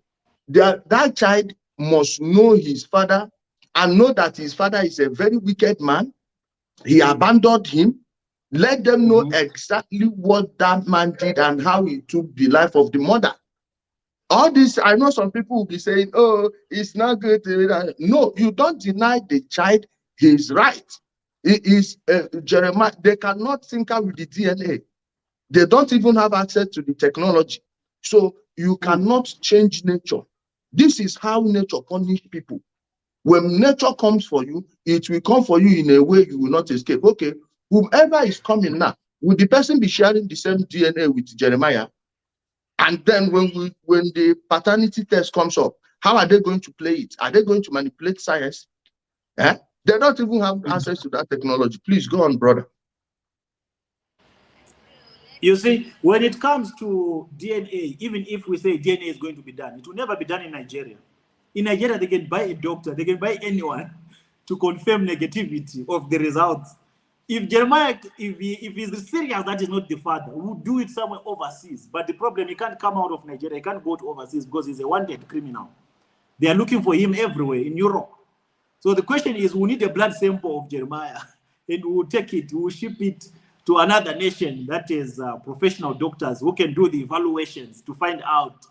that child must know his father and know that his father is a very wicked man. He abandoned him. Let them know exactly what that man did and how he took the life of the mother. All this, I know some people will be saying, oh, it's not good. No, you don't deny the child his right. It is Jeremiah. They cannot tinker with the DNA. They don't even have access to the technology. So you cannot change nature. This is how nature punishes people. When nature comes for you, it will come for you in a way you will not escape. Okay, whoever is coming now, will the person be sharing the same DNA with Jeremiah? And then when the paternity test comes up, how are they going to play it? Are they going to manipulate science? Eh? They don't even have access to that technology. Please go on, brother. You see, when it comes to DNA, even if we say DNA is going to be done, it will never be done in Nigeria. In Nigeria, they can buy a doctor, they can buy anyone to confirm negativity of the results. if Jeremiah, if he's serious, that is not the father. We would do it somewhere overseas. But the problem, he can't come out of Nigeria. He can't go to overseas because he's a wanted criminal. They are looking for him everywhere in Europe. So the question is, we need a blood sample of Jeremiah, and we will take it, we will ship it to another nation that is professional doctors who can do the evaluations to find out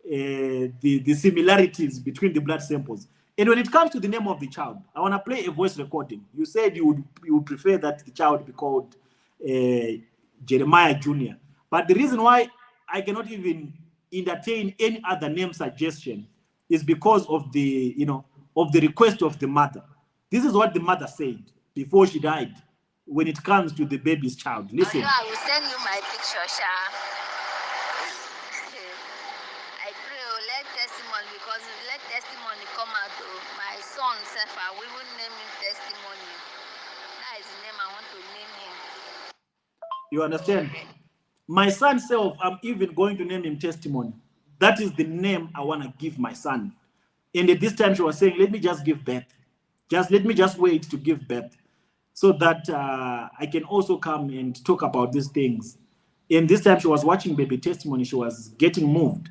the similarities between the blood samples. And when it comes to the name of the child, I want to play a voice recording. You said you would prefer that the child be called Jeremiah Jr. But the reason why I cannot even entertain any other name suggestion is because of the, of the request of the mother. This is what the mother said before she died when it comes to the baby's child. Listen. I will send you my picture, Sha. I pray, let testimony, because let testimony come out. My son, Sefa, we will name him Testimony. That is the name I want to name him. You understand? Okay. My son self, I'm even going to name him Testimony. That is the name I want to give my son. And at this time, she was saying, let me just give birth. Let me just wait to give birth so that I can also come and talk about these things. And this time she was watching Baby Testimony. She was getting moved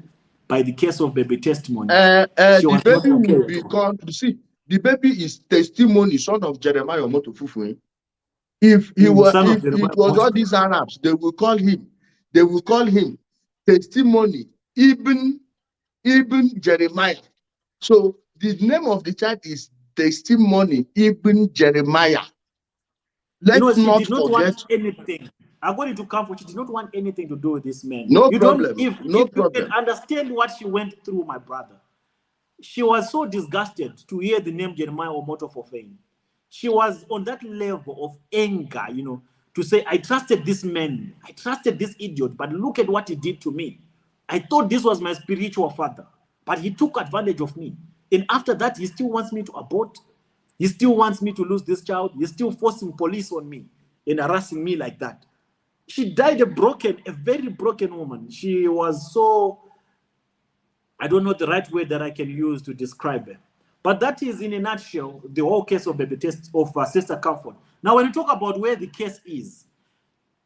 by the case of Baby Testimony. The baby will be called, you see, the baby is Testimony, son of Jeremiah Omoto Fufeyin. If it was all these Arabs, they will call him Testimony, even Jeremiah. So the name of the child is Testimony, even Jeremiah. Let's not forget. Want anything. According to Comfort, she did not want anything to do with this man. No problem. If you can understand what she went through, my brother, she was so disgusted to hear the name Jeremiah Omoto Fufeyin. She was on that level of anger, to say, I trusted this man, I trusted this idiot, but look at what he did to me. I thought this was my spiritual father, but he took advantage of me. And after that, he still wants me to abort. He still wants me to lose this child. He's still forcing police on me and harassing me like that. She died a very broken woman. She was so, I don't know the right word that I can use to describe her. But that is, in a nutshell, the whole case of Baby Test of Sister Comfort. Now, when you talk about where the case is,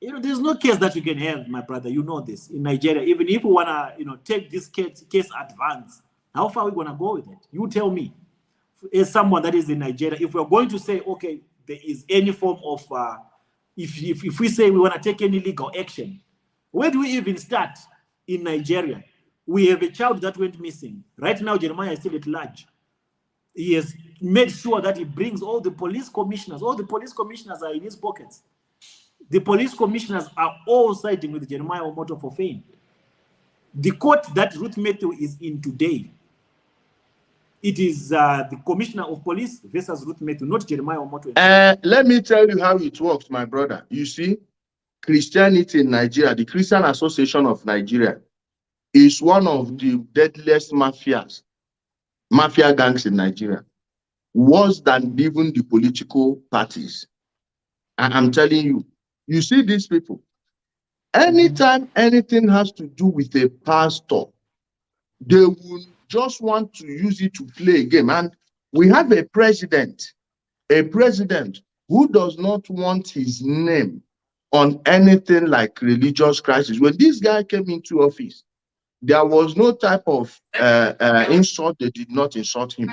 there's no case that you can have, my brother. You know this in Nigeria. Even if we wanna, take this case advance, how far are we gonna go with it? You tell me, as someone that is in Nigeria, if we're going to say, okay, there is any form of, if we say we wanna take any legal action, where do we even start in Nigeria? We have a child that went missing. Right now, Jeremiah is still at large. He has made sure that he brings all the police commissioners. All the police commissioners are in his pockets. The police commissioners are all siding with Jeremiah Omoto Fufeyin. The court that Ruth Matthew is in today, it is the commissioner of police versus Ruth Matthew, not Jeremiah Omoto. Let me tell you how it works, my brother. You see, Christianity in Nigeria, the Christian Association of Nigeria, is one of the deadliest mafia gangs in Nigeria, worse than even the political parties. I'm telling you, you see these people, anytime anything has to do with a pastor, they will just want to use it to play a game. And we have a president who does not want his name on anything like religious crisis. When this guy came into office, there was no type of insult. They did not insult him.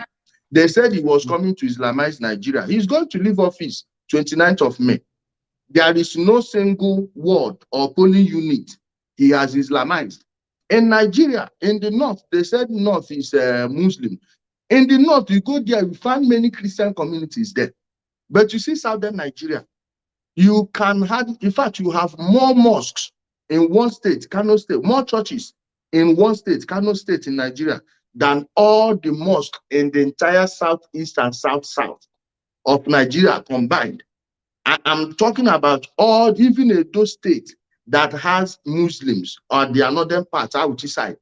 They said he was coming to Islamize Nigeria. He's going to leave office 29th of May. There is no single word or polling unit he has Islamized. In Nigeria, in the north, they said north is Muslim. In the north, you go there, you find many Christian communities there. But you see southern Nigeria, you can have, in fact, you have more mosques in one state, Kano State, more churches in one state, Kano State in Nigeria, than all the mosques in the entire southeast and south of Nigeria combined. I'm talking about all, even those states that has Muslims or the northern part, which side.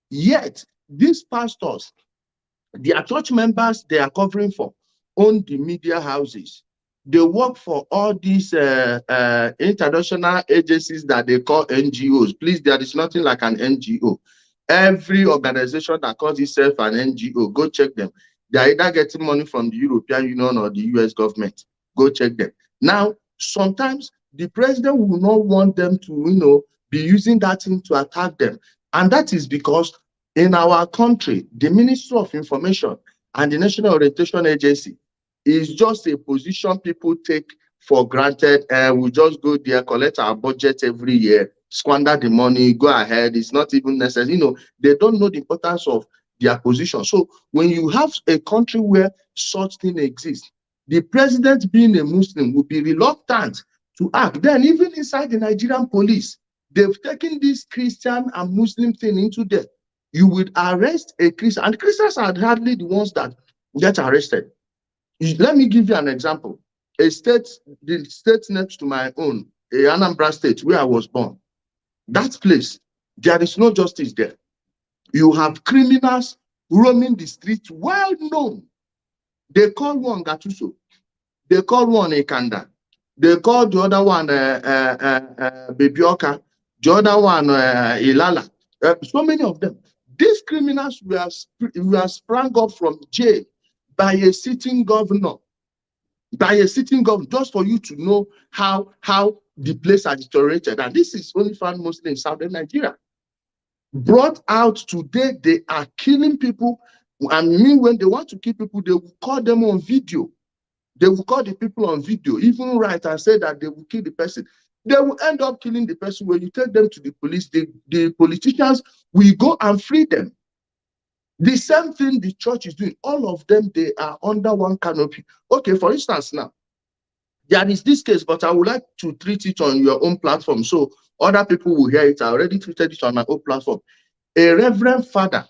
Yet, these pastors, their church members they are covering for, own the media houses. They work for all these international agencies that they call NGOs. Please, there is nothing like an NGO. Every organization that calls itself an NGO, go check them. They are either getting money from the European Union or the US government. Go check them. Now, sometimes the president will not want them to, you know, be using that thing to attack them. And that is because in our country, the Ministry of Information and the National Orientation Agency is just a position people take for granted, and we just go there, collect our budget every year, squander the money, go ahead. It's not even necessary. You know, they don't know the importance of their position. So when you have a country where such thing exists, the president being a Muslim would be reluctant to act. Then even inside the Nigerian police, they've taken this Christian and Muslim thing into there. You would arrest a Christian, and Christians are hardly the ones that get arrested. Let me give you an example. The state next to my own, Anambra State, where I was born, that place, there is no justice there. You have criminals roaming the streets, well known. They call one Gatuso, they call one Ekanda, they call the other one Bebioka, the other one Ilala. So many of them. These criminals were sprung up from jail by a sitting governor. Just for you to know how the place has deteriorated. And this is only found mostly in southern Nigeria. Brought out today, they are killing people. And when they want to kill people, they will call them on video. They will call the people on video, even write and say that they will kill the person. They will end up killing the person. When you take them to the police, the politicians will go and free them. The same thing the church is doing. All of them, they are under one canopy. Okay, for instance, now, there is this case, but I would like to treat it on your own platform so other people will hear it. I already treated it on my own platform. A reverend father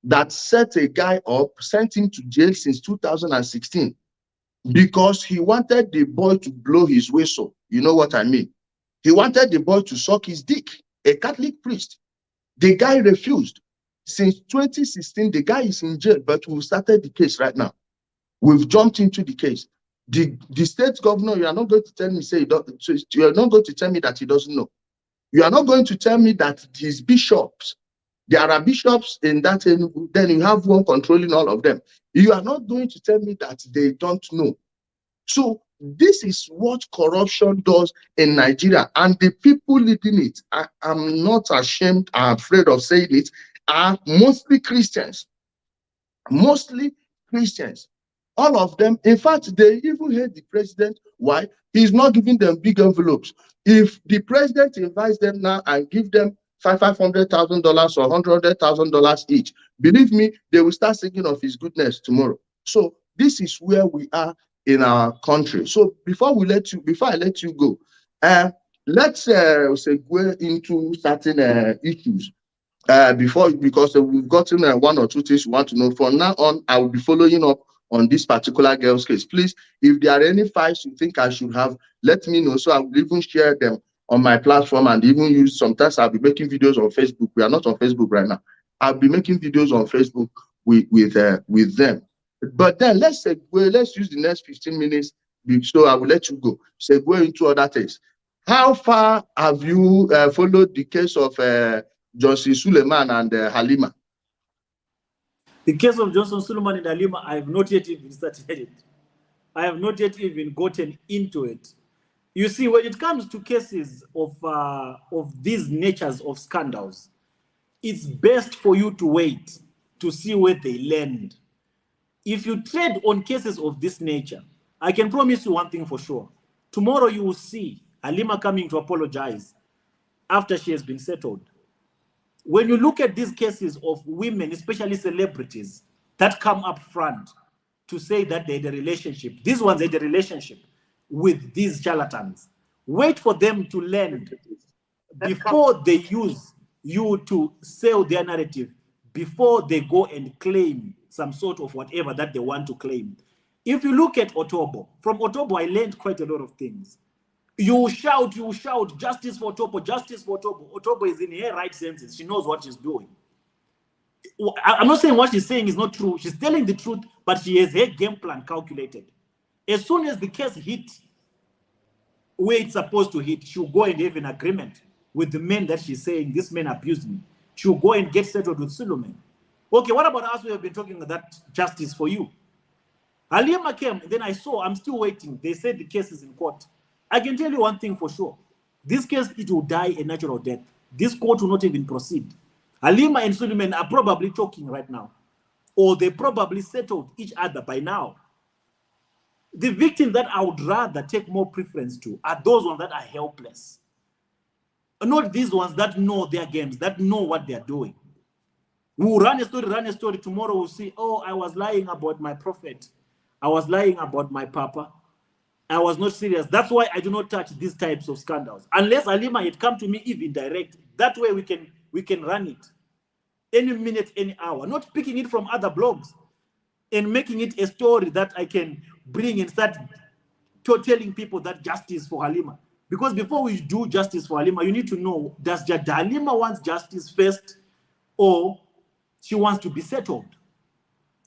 that set a guy up, sent him to jail since 2016 because he wanted the boy to blow his whistle. You know what I mean? He wanted the boy to suck his dick, a Catholic priest. The guy refused. Since 2016, the guy is in jail, but we've started the case right now. We've jumped into the case. The state governor, you are not going to tell me, you are not going to tell me that he doesn't know. You are not going to tell me that his bishops, there are bishops in that, then you have one controlling all of them. You are not going to tell me that they don't know. So this is what corruption does in Nigeria, and the people leading it, I'm not ashamed, I'm afraid of saying it, are mostly Christians. Mostly Christians. All of them. In fact, they even hate the president. Why? He's not giving them big envelopes. If the president invites them now and give them $500,000 or $100,000 each, believe me, they will start singing of his goodness tomorrow. So this is where we are in our country. So before I let you go, let's segue into certain issues. Because we've gotten one or two things we want to know. From now on, I will be following up on this particular girl's case. Please, if there are any files you think I should have, let me know. So I will even share them on my platform and even use, sometimes I'll be making videos on Facebook. We are not on Facebook right now. I'll be making videos on Facebook with them. But then let's use the next 15 minutes. So I will let you go. Segue into other things. How far have you followed the case of Johnson Suleiman and Halima? The case of Johnson Suleiman and Halima, I have not yet even started it. I have not yet even gotten into it. You see, when it comes to cases of these natures of scandals, it's best for you to wait to see where they land. If you tread on cases of this nature, I can promise you one thing for sure. Tomorrow you will see Halima coming to apologize after she has been settled. When you look at these cases of women, especially celebrities, that come up front to say that they had a relationship, these ones had a relationship with these charlatans. Wait for them to land before they use you to sell their narrative, before they go and claim some sort of whatever that they want to claim. If you look at Otobo, from Otobo, I learned quite a lot of things. You shout, justice for Otobo, justice for Otobo. Otobo is in her right senses. She knows what she's doing. I'm not saying what she's saying is not true. She's telling the truth, but she has her game plan calculated. As soon as the case hits where it's supposed to hit, she'll go and have an agreement with the men that she's saying, this man abused me. She'll go and get settled with Suleiman. Okay, what about us? We have been talking about that justice for you. Halima came, then I saw, I'm still waiting. They said the case is in court. I can tell you one thing for sure. This case, it will die a natural death. This court will not even proceed. Halima and Suleiman are probably talking right now, or they probably settled each other by now. The victims that I would rather take more preference to are those ones that are helpless. Not these ones that know their games, that know what they're doing. We will run a story. Tomorrow we'll see, oh, I was lying about my prophet. I was lying about my papa. I was not serious. That's why I do not touch these types of scandals. Unless Halima had come to me even direct. That way we can run it. Any minute, any hour. Not picking it from other blogs and making it a story that I can bring and start telling people that justice for Halima. Because before we do justice for Halima, you need to know, does Halima wants justice first, or she wants to be settled?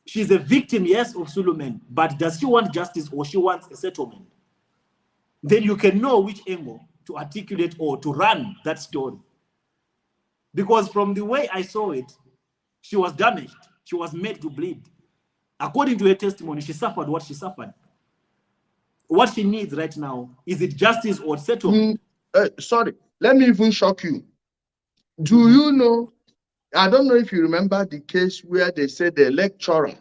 She's a victim, yes, of Suleiman, but does she want justice or she wants a settlement? Then you can know which angle to articulate or to run that story. Because from the way I saw it, she was damaged. She was made to bleed. According to her testimony, she suffered what she suffered. What she needs right now, is it justice or settlement? Sorry, let me even shock you. Do you know, I don't know if you remember the case where they said the lecturer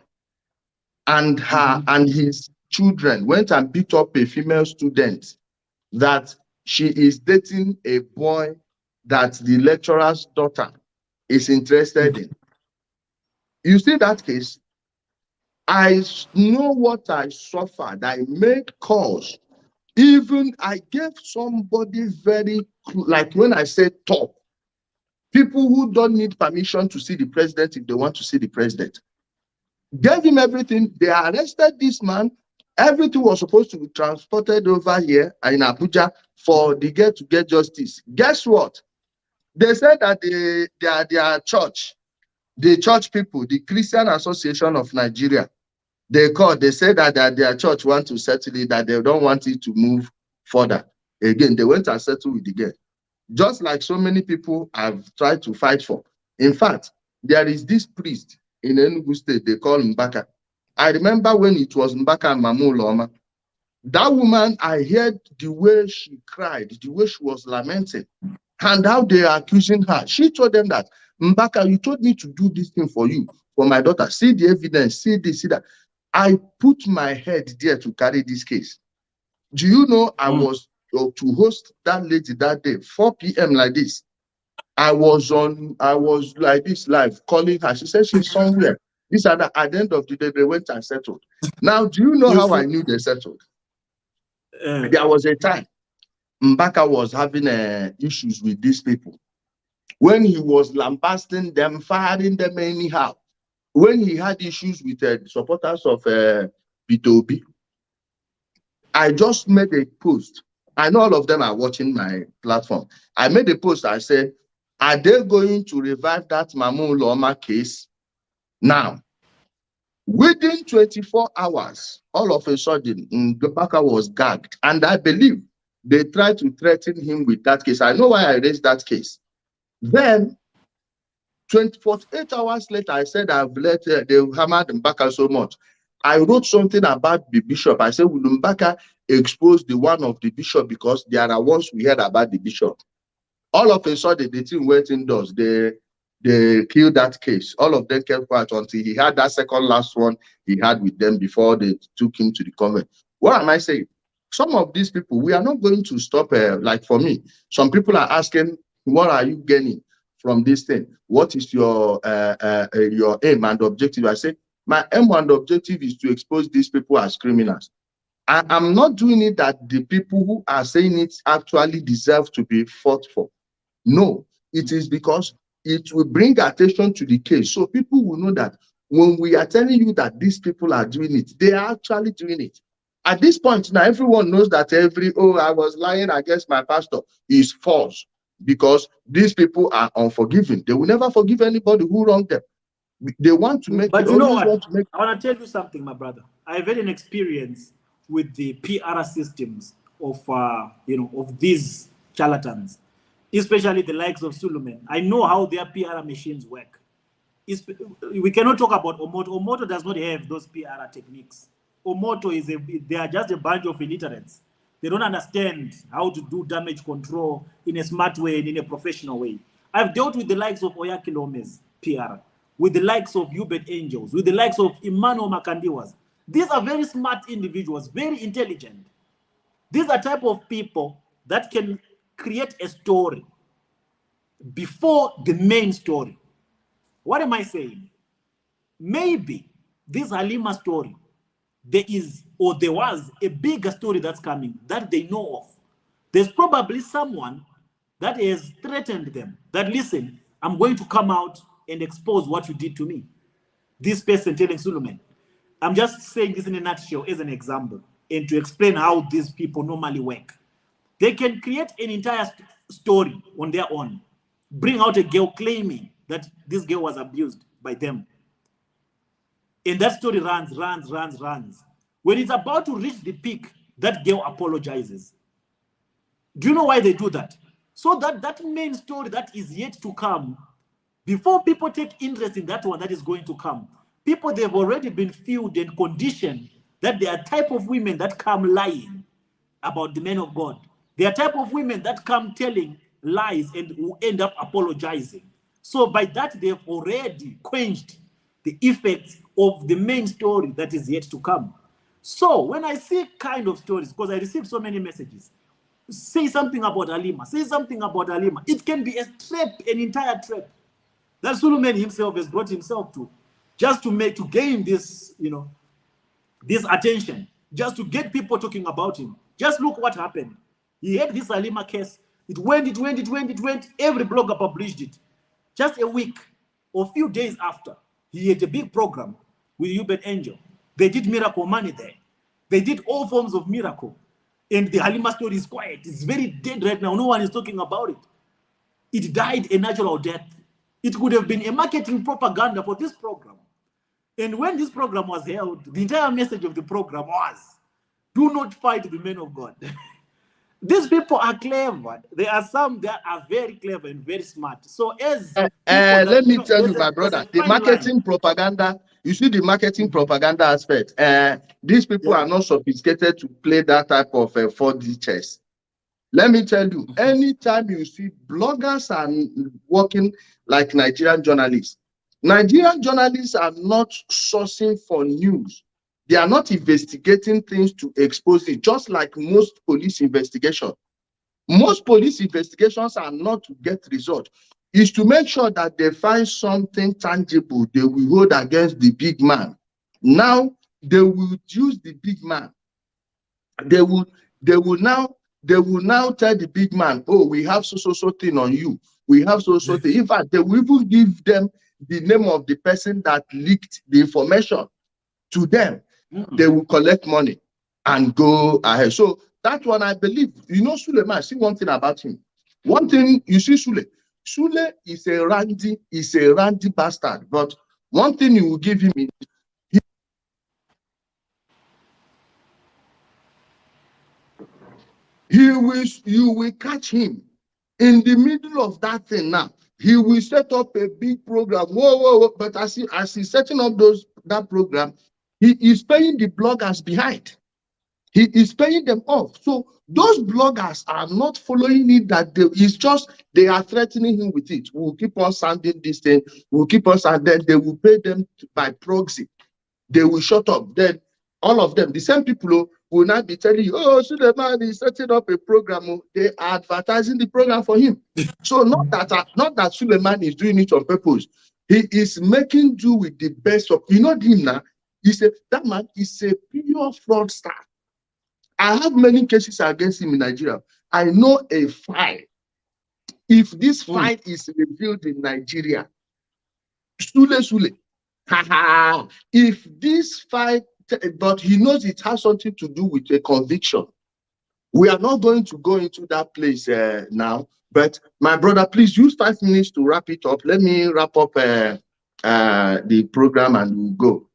and her and his children went and beat up a female student, that she is dating a boy that the lecturer's daughter is interested in. You see that case? I know what I suffered. I made calls. Even I gave somebody very, like when I say top, people who don't need permission to see the president if they want to see the president. Gave him everything. They arrested this man. Everything was supposed to be transported over here in Abuja for the girl to get justice. Guess what? They said that their church, the church people, the Christian Association of Nigeria, they called. They said that their church want to settle it, that they don't want it to move further. Again, they went and settled with the girl. Just like so many people have tried to fight for. In fact, there is this priest in Enugu State, they call Mbaka. I remember when it was Mbaka and Mamu Loma. That woman, I heard the way she cried, the way she was lamenting, and how they are accusing her. She told them that, Mbaka, you told me to do this thing for you, for my daughter. See the evidence, see this, see that. I put my head there to carry this case. Do you know I was to host that lady that day, 4 p.m. like this. I was like this live calling her. She said she's somewhere. This and that. At the end of the day, they went and settled. Now, do you know how I knew they settled? There was a time Mbaka was having issues with these people. When he was lambasting them, firing them anyhow. When he had issues with the supporters of Bitobi, I just made a post. I know all of them are watching my platform. I made a post. I said, are they going to revive that Mamu Loma case? Now, within 24 hours, all of a sudden, Mbaka was gagged. And I believe they tried to threaten him with that case. I know why I raised that case. Then, 48 hours later, I said I've let they hammered Mbaka so much. I wrote something about the bishop. I said, will Mbaka expose the one of the bishop, because there are ones we heard about the bishop. All of a sudden, the team went indoors. They killed that case. All of them kept quiet until he had that second last one he had with them before they took him to the convent. What am I saying? Some of these people, we are not going to stop. Like for me, some people are asking, what are you gaining from this thing? What is your aim and objective? I say, my aim and objective is to expose these people as criminals. I'm not doing it that the people who are saying it actually deserve to be fought for. No, it is because it will bring attention to the case. So people will know that when we are telling you that these people are doing it, they are actually doing it. At this point now, everyone knows that I was lying against my pastor is false, because these people are unforgiving. They will never forgive anybody who wronged them. They want to make. But you know what? I want to tell you something, my brother. I've had an experience with the PR systems of of these charlatans, especially the likes of Suleiman. I know how their PR machines work. We cannot talk about Omoto. Omoto does not have those PR techniques. Omoto they are just a bunch of illiterates. They don't understand how to do damage control in a smart way and in a professional way. I've dealt with the likes of Oyakilome's PR, with the likes of Hubert Angels, with the likes of Emmanuel Makandiwas. These are very smart individuals, very intelligent. These are type of people that can create a story before the main story. What am I saying? Maybe this Halima story, there was a bigger story that's coming that they know of. There's probably someone that has threatened them that, listen, I'm going to come out and expose what you did to me. This person telling Suleiman. I'm just saying this in a nutshell as an example and to explain how these people normally work. They can create an entire story on their own, bring out a girl claiming that this girl was abused by them. And that story runs. When it's about to reach the peak, that girl apologizes. Do you know why they do that? So that main story that is yet to come, before people take interest in that one that is going to come, people, they've already been fueled and conditioned that there are type of women that come lying about the men of God. There are type of women that come telling lies and who end up apologizing. So by that, they've already quenched the effects of the main story that is yet to come. So when I see kind of stories, because I received so many messages, say something about Halima, say something about Halima. It can be a trap, an entire trap that Suleiman himself has brought himself to, just to gain this, this attention, just to get people talking about him. Just look what happened. He had this Halima case. It went. Every blogger published it. Just a week or a few days after, he had a big program with Hubert Angel. They did miracle money there. They did all forms of miracle. And the Halima story is quiet. It's very dead right now. No one is talking about it. It died a natural death. It could have been a marketing propaganda for this program. And when this program was held, the entire message of the program was, do not fight the men of God. These people are clever. There are some that are very clever and very smart. So as let me tell you, my brother, the marketing propaganda, you see the marketing propaganda aspect. These people are not sophisticated to play that type of 4D chess. Let me tell you, anytime you see bloggers are working like Nigerian journalists are not sourcing for news. They are not investigating things to expose it, just like most police investigations. Most police investigations are not to get results. It's to make sure that they find something tangible they will hold against the big man. Now, they will use the big man. They will now tell the big man, oh, we have so thing on you. We have so thing. In fact, they will even give them the name of the person that leaked the information to them. They will collect money and go ahead. So that one, I believe, Suleiman, see one thing about him. One thing, you see Sule is a randy bastard. But one thing you will give him is you will catch him in the middle of that thing now. He will set up a big program. Whoa. But as he's setting up that program, he is paying the bloggers behind. He is paying them off. So those bloggers are not following it, that they are threatening him with it. We'll keep on sending this thing. We'll keep on sending. Then they will pay them by proxy. They will shut up. Then all of them, the same people will not be telling you, oh, Suleiman is setting up a program. They are advertising the program for him. So not that Suleiman is doing it on purpose. He is making do with the best of, him now. That man is a pure fraudster. I have many cases against him in Nigeria. I know a file. If this file is revealed in Nigeria, Sule. If this file, but he knows it has something to do with a conviction. We are not going to go into that place now. But my brother, please use 5 minutes to wrap it up. Let me wrap up the program and we'll go.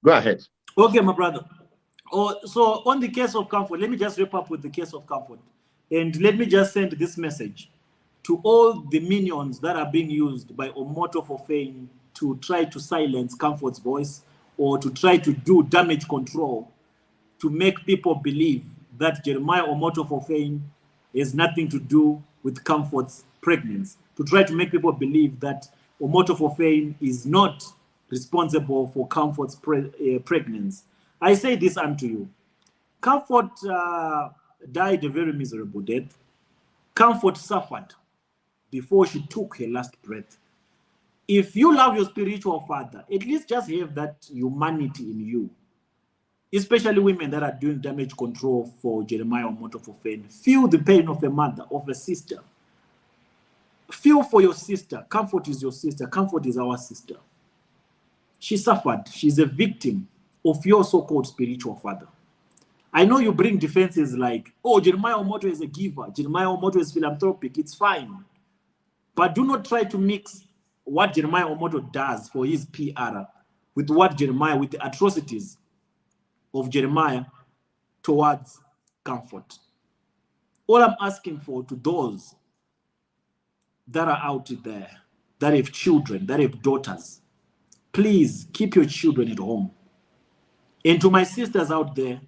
Go ahead. Okay, my brother. So on the case of Comfort, let me just wrap up with the case of Comfort. And let me just send this message to all the minions that are being used by Omoto Fufeyin to try to silence Comfort's voice or to try to do damage control to make people believe that Jeremiah Omoto Fufeyin has nothing to do with Comfort's pregnancy, to try to make people believe that Omoto Fufeyin is not responsible for Comfort's pregnancy. I say this unto you. Comfort died a very miserable death. Comfort suffered before she took her last breath. If you love your spiritual father, at least just have that humanity in you. Especially women that are doing damage control for Jeremiah Omoto Fufeyin. Feel the pain of a mother, of a sister. Feel for your sister. Comfort is your sister. Comfort is our sister. She suffered. She's a victim of your so-called spiritual father. I know you bring defenses like, oh, Jeremiah Omoto is a giver. Jeremiah Omoto is philanthropic. It's fine. But do not try to mix what Jeremiah Omoto does for his PR with what Jeremiah, with the atrocities of Jeremiah towards Comfort. All I'm asking for to those that are out there, that have children, that have daughters, please keep your children at home. And to my sisters out there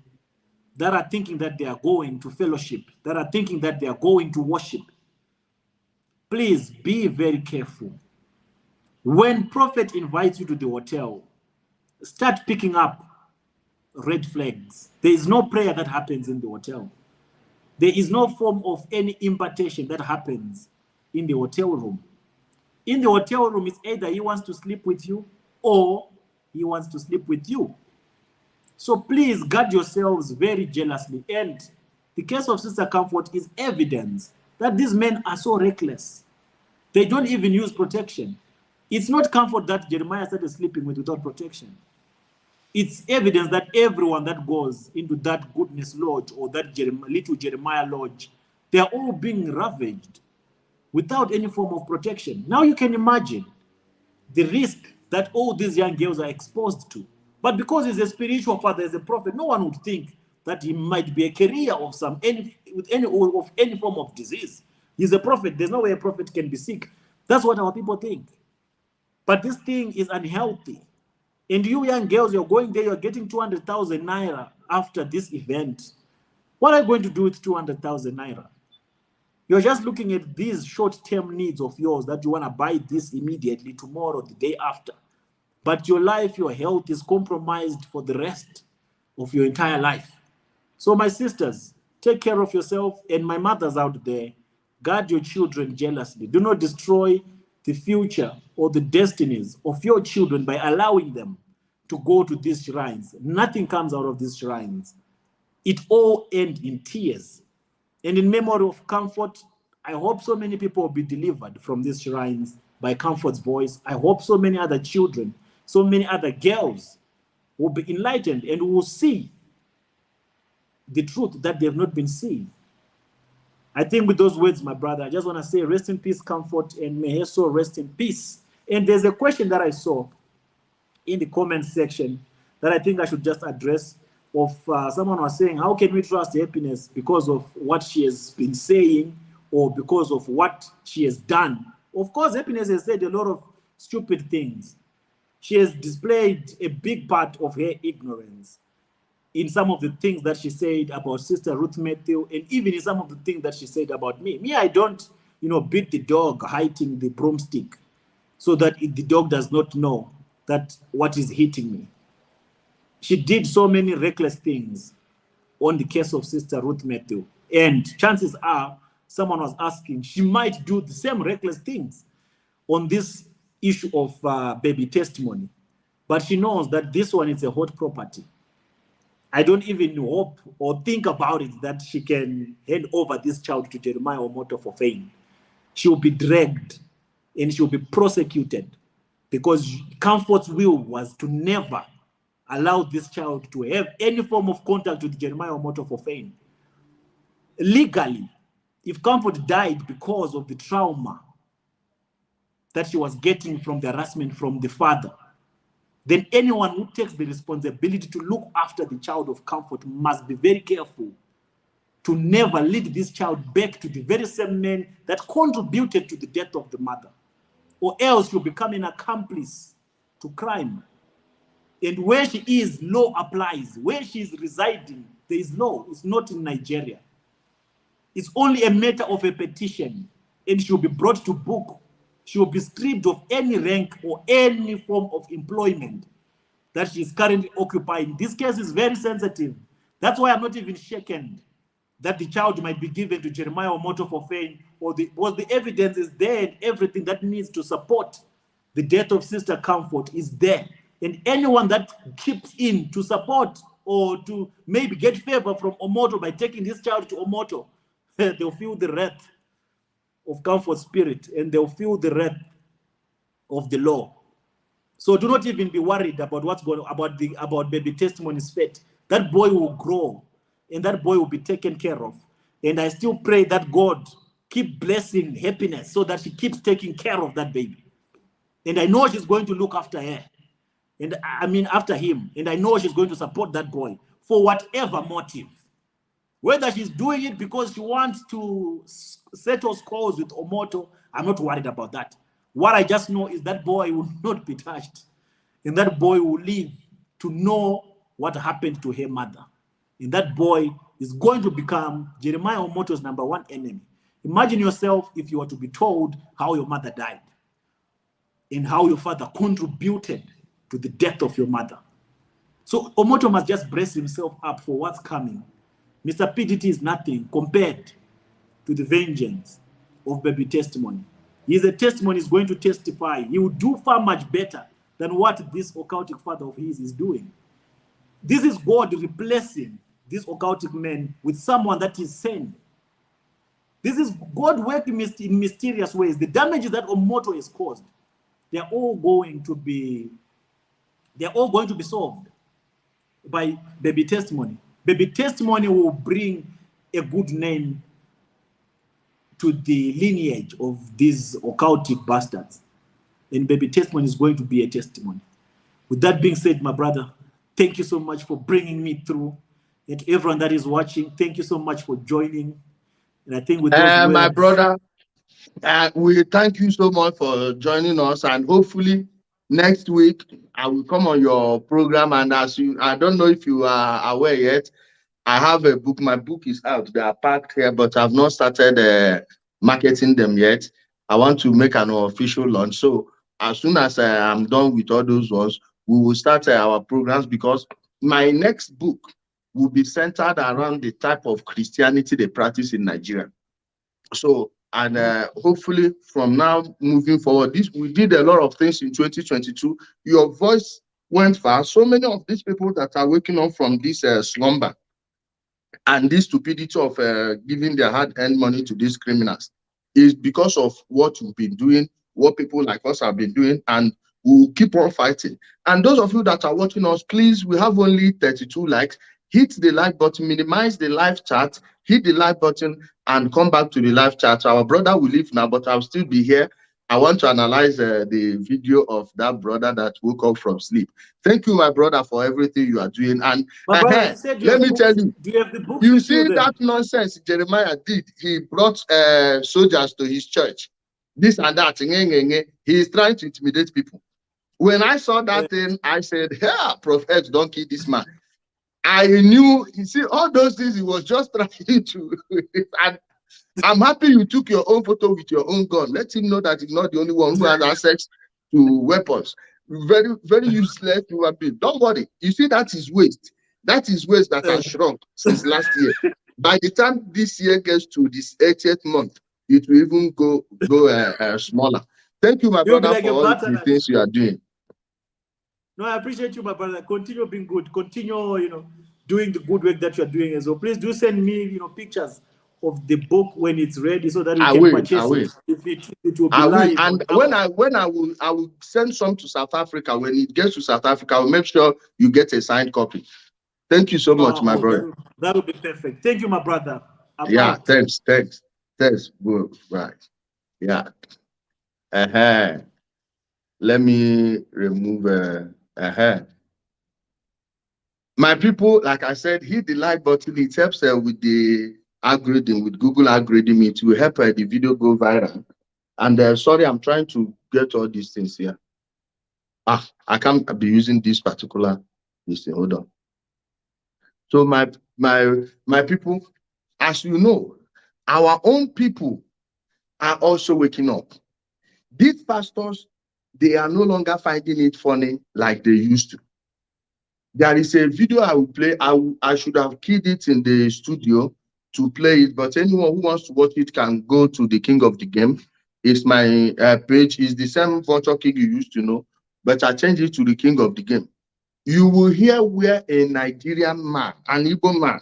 that are thinking that they are going to fellowship, that are thinking that they are going to worship, please be very careful. When Prophet invites you to the hotel, start picking up red flags. There is no prayer that happens in the hotel. There is no form of any impartation that happens in the hotel room. In the hotel room, it's either he wants to sleep with you or he wants to sleep with you. So please guard yourselves very jealously. And the case of Sister Comfort is evidence that these men are so reckless. They don't even use protection. It's not Comfort that Jeremiah started sleeping with without protection. It's evidence that everyone that goes into that goodness lodge or that little Jeremiah lodge, they are all being ravaged without any form of protection. Now you can imagine the risk that all these young girls are exposed to. But because he's a spiritual father, as a prophet, no one would think that he might be a carrier of any form of disease. He's a prophet. There's no way a prophet can be sick. That's what our people think. But this thing is unhealthy. And you young girls, you're going there, you're getting 200,000 naira after this event. What are you going to do with 200,000 naira? You're just looking at these short-term needs of yours that you want to buy this immediately, tomorrow, the day after. But your life, your health is compromised for the rest of your entire life. So my sisters, take care of yourself, and my mothers out there, guard your children jealously. Do not destroy the future or the destinies of your children by allowing them to go to these shrines. Nothing comes out of these shrines. It all ends in tears. And in memory of Comfort, I hope so many people will be delivered from these shrines by Comfort's voice. I hope so many other children, so many other girls will be enlightened and will see the truth that they have not been seeing. I think with those words, my brother, I just want to say rest in peace, Comfort, and may her soul rest in peace. And there's a question that I saw in the comment section that I think I should just address. Someone was saying, how can we trust Happiness because of what she has been saying or because of what she has done? Of course, Happiness has said a lot of stupid things. She has displayed a big part of her ignorance in some of the things that she said about Sister Ruth Matthew, and even in some of the things that she said about me. Me, I don't, beat the dog hiding the broomstick so that the dog does not know that what is hitting me. She did so many reckless things on the case of Sister Ruth Matthew. And chances are, someone was asking, she might do the same reckless things on this issue of baby testimony. But she knows that this one is a hot property. I don't even hope or think about it that she can hand over this child to Jeremiah Omoto Fufeyin. She will be dragged and she will be prosecuted because Comfort's will was to never allow this child to have any form of contact with Jeremiah Omoto Fufeyin. Legally, if Comfort died because of the trauma that she was getting from the harassment from the father, then anyone who takes the responsibility to look after the child of Comfort must be very careful to never lead this child back to the very same man that contributed to the death of the mother, or else you'll become an accomplice to crime. And where she is, law applies. Where she is residing, There is law. It's not in Nigeria. It's only a matter of a petition, and she will be brought to book. She will be stripped of any rank or any form of employment that she is currently occupying. This case is very sensitive. That's why I'm not even shaken that the child might be given to Jeremiah Omoto Fufeyin, because the evidence is there and everything that needs to support the death of Sister Comfort is there. And anyone that chips in to support or to maybe get favor from Omoto by taking this child to Omoto, they'll feel the wrath of Comfort spirit and they'll feel the wrath of the law. So do not even be worried about what's going on, about baby testimony's fate. That boy will grow and that boy will be taken care of. And I still pray that God keep blessing happiness so that she keeps taking care of that baby. And I know she's going to look after her. And I mean after him. And I know she's going to support that boy for whatever motive. Whether she's doing it because she wants to settle scores with Omoto, I'm not worried about that. What I just know is that boy will not be touched. And that boy will live to know what happened to her mother. And that boy is going to become Jeremiah Omoto's #1 enemy. Imagine yourself if you were to be told how your mother died and how your father contributed to the death of your mother. So Omoto must just brace himself up for what's coming. Mr. PDT is nothing compared to the vengeance of baby testimony. He's a testimony, is going to testify. He will do far much better than what this occultic father of his is doing. This is God replacing this occultic man with someone that is sane. This is God working in mysterious ways. The damages that Omoto has caused, they're all going to be solved by baby testimony. Baby testimony will bring a good name to the lineage of these occultic bastards. And baby testimony is going to be a testimony. With that being said, my brother, thank you so much for bringing me through. And to everyone that is watching, thank you so much for joining. And I think with those words, my brother, we thank you so much for joining us. And hopefully next week I will come on your program. And I don't know if you are aware yet, I have a book. My book is out. They are packed here, but I've not started marketing them yet. I want to make an official launch. So as soon as I'm done with all those ones, we will start our programs, because my next book will be centered around the type of Christianity they practice in Nigeria. So, and hopefully from now moving forward, we did a lot of things in 2022. Your voice went far. So many of these people that are waking up from this slumber and this stupidity of giving their hard-earned money to these criminals is because of what you've been doing, what people like us have been doing, and we'll keep on fighting. And those of you that are watching us, please, we have only 32 likes. Hit the like button, minimize the live chat, hit the like button, and come back to the live chat. Our brother will leave now, but I'll still be here. I want to analyze the video of that brother that woke up from sleep. Thank you, my brother, for everything you are doing. And brother, you said let me tell you, do you have the books? You see that nonsense Jeremiah did? He brought soldiers to his church. This and that. He is trying to intimidate people. When I saw that thing, I said, yeah, Prof X, don't kill this man. I knew, you see, all those things he was just trying to. And I'm happy you took your own photo with your own gun. Let him know that he's not the only one who has access to weapons. Very, very useless human being. Don't worry. You see, that is waste. That is waste that has shrunk since last year. By the time this year gets to this 80th month, it will even go smaller. Thank you, my brother, like for all the things you are doing. No, I appreciate you, my brother. Continue being good. Continue, doing the good work that you are doing as well. Please do send me, pictures of the book when it's ready, so that we can purchase it. If it will be live. And when I will send some to South Africa. When it gets to South Africa, I will make sure you get a signed copy. Thank you so much, my brother. That would be perfect. Thank you, my brother. Yeah, thanks. Good, right. Yeah. Let me remove my people, like I said, hit the like button. It helps with the algorithm, with Google algorithm. It will help the video go viral. And sorry, I'm trying to get all these things here. I can't be using this particular thing. Hold on. So my people, as you know, our own people are also waking up. These pastors, they are no longer finding it funny like they used to. There is a video I will play. I should have keyed it in the studio to play it, but anyone who wants to watch it can go to the King of the Game. It's my page. It's the same virtual king you used to know, but I changed it to the King of the Game. You will hear where a Nigerian man, an Igbo man,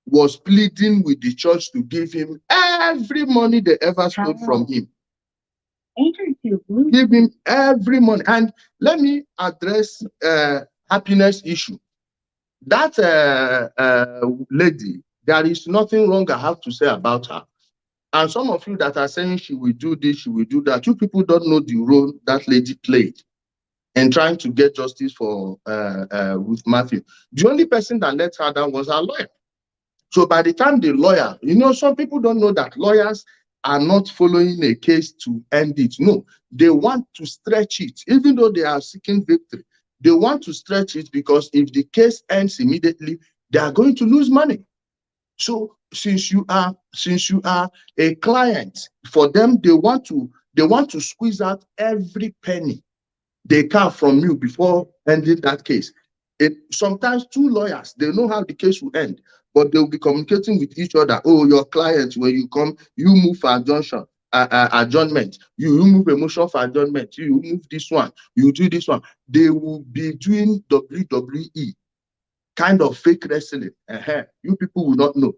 was pleading with the church to give him every money they ever stole from him. Give him every money. And let me address happiness issue. That lady, there is nothing wrong I have to say about her. And some of you that are saying she will do this, she will do that, you people don't know the role that lady played in trying to get justice for Ruth Matthew. The only person that let her down was her lawyer. So by the time the lawyer, you know, some people don't know that lawyers are not following a case to end it. No, they want to stretch it, even though they are seeking victory. They want to stretch it because if the case ends immediately, they are going to lose money. So since you are a client for them, they want to squeeze out every penny they can from you before ending that case. Sometimes two lawyers, they know how the case will end, but they'll be communicating with each other. Oh, your client, when you come, you move for adjournment. You move a motion for adjournment. You move this one. You do this one. They will be doing WWE, kind of fake wrestling. You people will not know.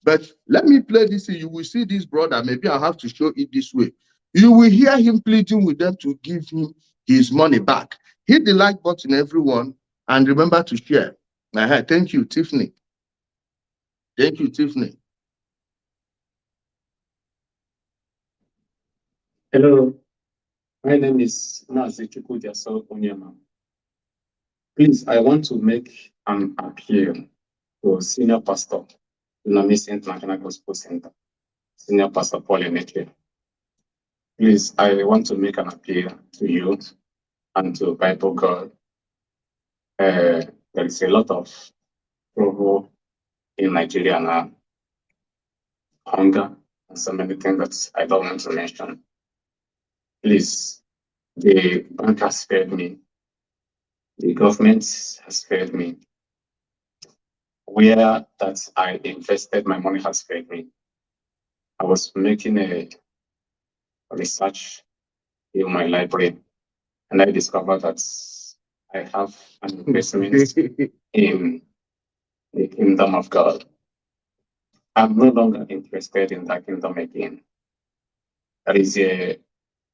But let me play this. You will see this brother. Maybe I'll have to show it this way. You will hear him pleading with them to give him his money back. Hit the like button, everyone, and remember to share. Thank you, Tiffany. Thank you, Tiffany. Hello, my name is Mazichuku Jaso Onyema. Please, I want to make an appeal to Senior Pastor, Dunamis International Gospel Center, Senior Pastor Paul Eneke. Please, I want to make an appeal to you and to Bible God. There is a lot of trouble in Nigeria now, hunger, and so many things that I don't want to mention. Please, the bank has failed me. The government has failed me. Where that I invested my money has failed me. I was making a research in my library, and I discovered that I have an investment in the kingdom of God. I'm no longer interested in that kingdom again. There is a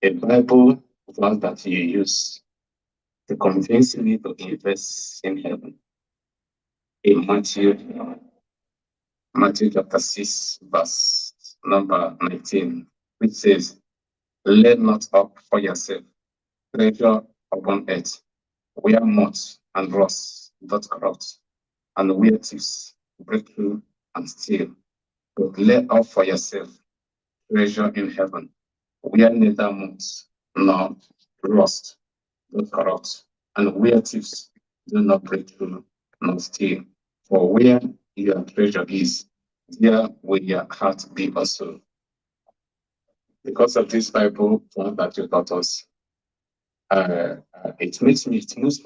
Bible verse that you use to convince me to invest in heaven. In Matthew chapter 6, verse number 19, which says, "Lay not up for yourself treasure upon earth, where moth and rust doth corrupt, and where thieves break through and steal. But lay up for yourself treasure in heaven, where neither moth nor rust doth corrupt, and where thieves do not break through nor steal. For where your treasure is, there will your heart be also." Because of this Bible that you taught us, it moves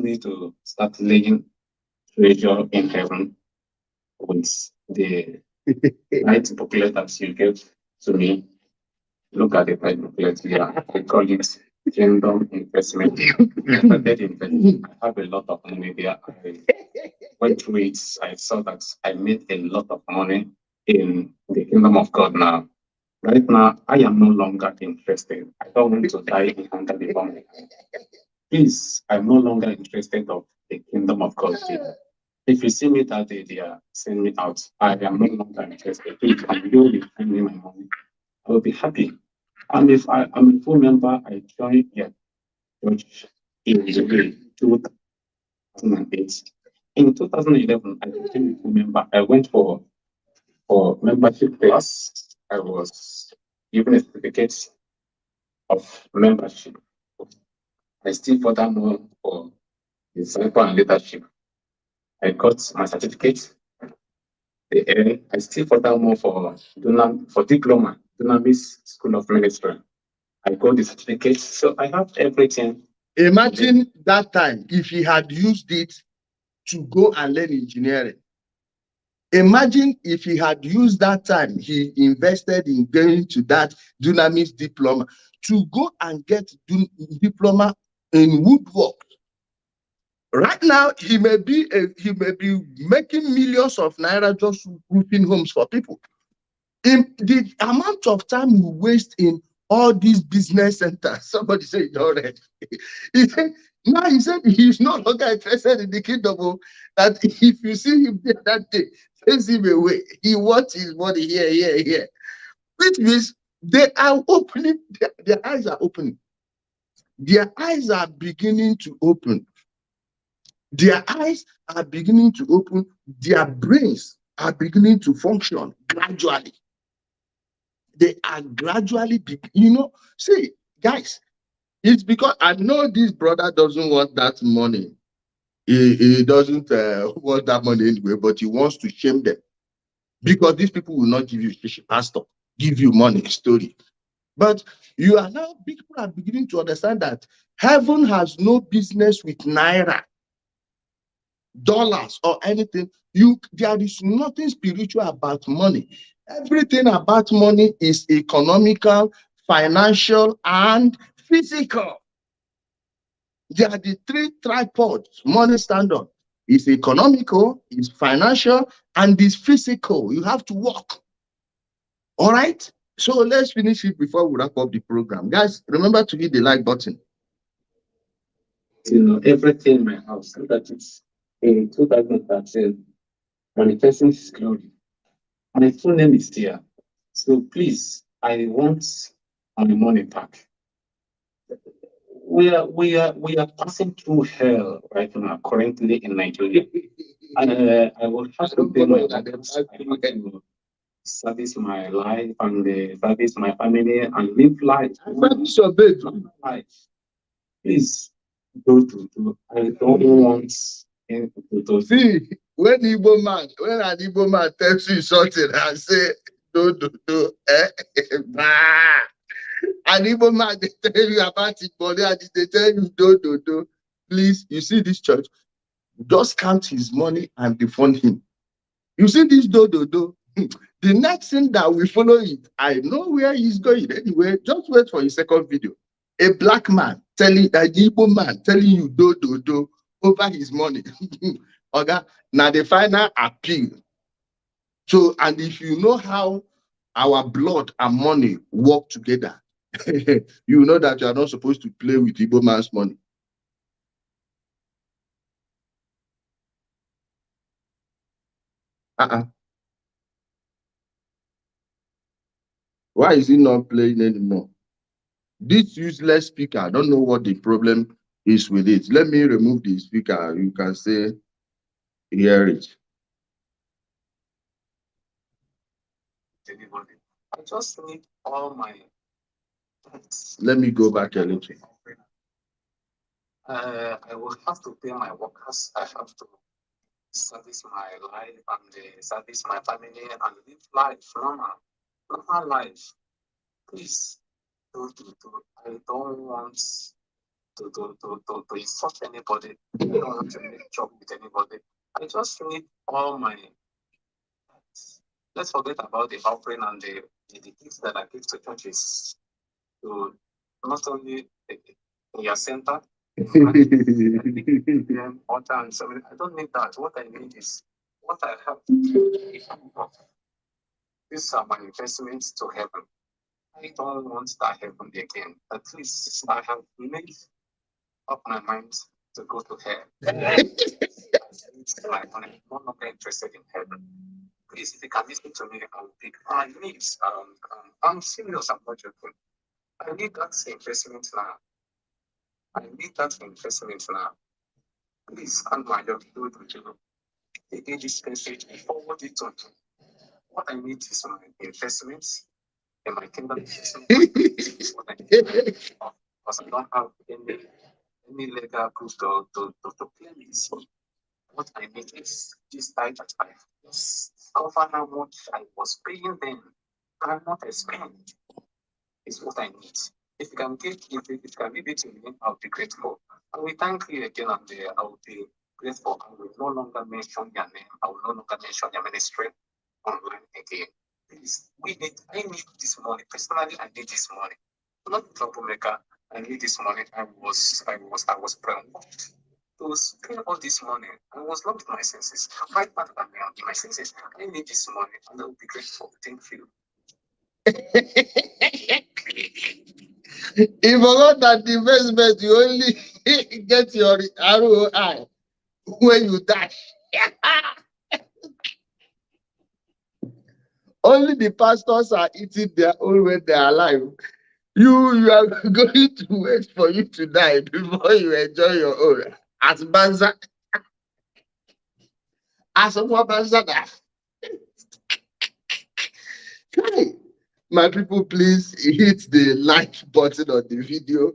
me to start laying treasure in heaven with the right booklet that you gave to me. Look at the right booklet here. I call it Kingdom Investment. I have a lot of money there. I went through it. I saw that I made a lot of money in the kingdom of God now. Right now, I am no longer interested. I don't want to die in hunger before me. Please, I'm no longer interested of the kingdom of God. If you see me that day, they are sending me out. I am no longer interested. Please, I'm going to me my money. I will be happy. And if I am a full member, I join your church in 2008. In 2011, I became a full member. I went for membership class. I was given a certificate of membership. I still further known for disciple and leadership. I got my certificate. I still furthermore for diploma, Dunamis School of Ministry. I got the certificate, so I have everything. Imagine that time if he had used it to go and learn engineering. Imagine if he had used that time he invested in going to that Dunamis diploma to go and get diploma in woodwork. Right now, he may be making millions of naira just roofing homes for people. In the amount of time we waste in all these business centers, somebody said it already. He said he's no longer interested in the kingdom. That if you see him there that day, chase him away. He wants his money here. Which means they are opening, their eyes are opening. Their eyes are beginning to open. Their eyes are beginning to open. Their brains are beginning to function gradually. They are gradually, see, guys, it's because I know this brother doesn't want that money. He doesn't want that money anyway, but he wants to shame them because these people will not give you, pastor, give you money, story. But people are beginning to understand that heaven has no business with naira, dollars, or anything. There is nothing spiritual about money. Everything about money is economical, financial, and physical. They are the three tripods money stand on. It's economical, it's financial, and it's physical. You have to work. All right? So let's finish it before we wrap up the program. Guys, remember to hit the like button. Everything in my house, so that it's in 2013, manifesting His glory. My full name is here. So please, I want my money back. We are passing through hell right now, currently in Nigeria. And I will have to pay my taxes. I have to service my life and service my family and live life. Life. Please, I don't want to see when an Igbo man tells you something and say do, an Igbo man they tell you about it, but they tell you do. Please, you see this church, just count his money and defund him. You see this do. The next thing that we follow it, I know where he's going anyway. Just wait for his second video. A black man telling an Igbo man telling you do over his money. Okay, now the final appeal. So, and if you know how our blood and money work together, you know that you are not supposed to play with Igbo man's money. Why is he not playing anymore? This useless speaker, I don't know what the problem is with it. Let me remove the speaker. You can say, hear it. I just need all my. Let me go back a little. I will have to pay my workers. I have to service my life and service my family and live life, normal life. Please, I don't want to insult anybody. I don't want to make trouble with anybody. I just need all my. Let's forget about the offering and the gifts that I give to churches. To not only in your center, I don't need that. What I need is what I have. These are my investments to heaven. I don't want that heaven again. At least I have made up my mind to go to hell. I'm no longer interested in heaven. Please, if you can listen to me, I will pick my needs. I'm serious, I'm not joking. I need that investment now. Please, and my job, do it with you. Again, this message, forward it on. What I need is my investments in my kingdom. Because I don't have any legal proof to claim this. what I need is this tithe that I discover how much I was paying them, cannot explain. Is what I need. If you can give it to me, I'll be grateful. And we thank you again, and I will be grateful. I will no longer mention your name. I will no longer mention your ministry online again. Please, I need this money. Personally, I need this money. I'm not a troublemaker. I need this money. I was brainwashed to spend all this money. I was not in my senses. Right back at me, in my senses. I need this money, and I will be grateful. Thank you. He forgot that the investment you only get your ROI when you die. Only the pastors are eating their own when they are alive. You are going to wait for you to die before you enjoy your own. As Banza, as a Banza. My people, please hit the like button on the video.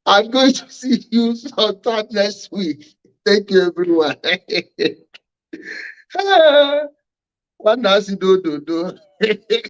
I'm going to see you sometime next week. Thank you, everyone. What does he do?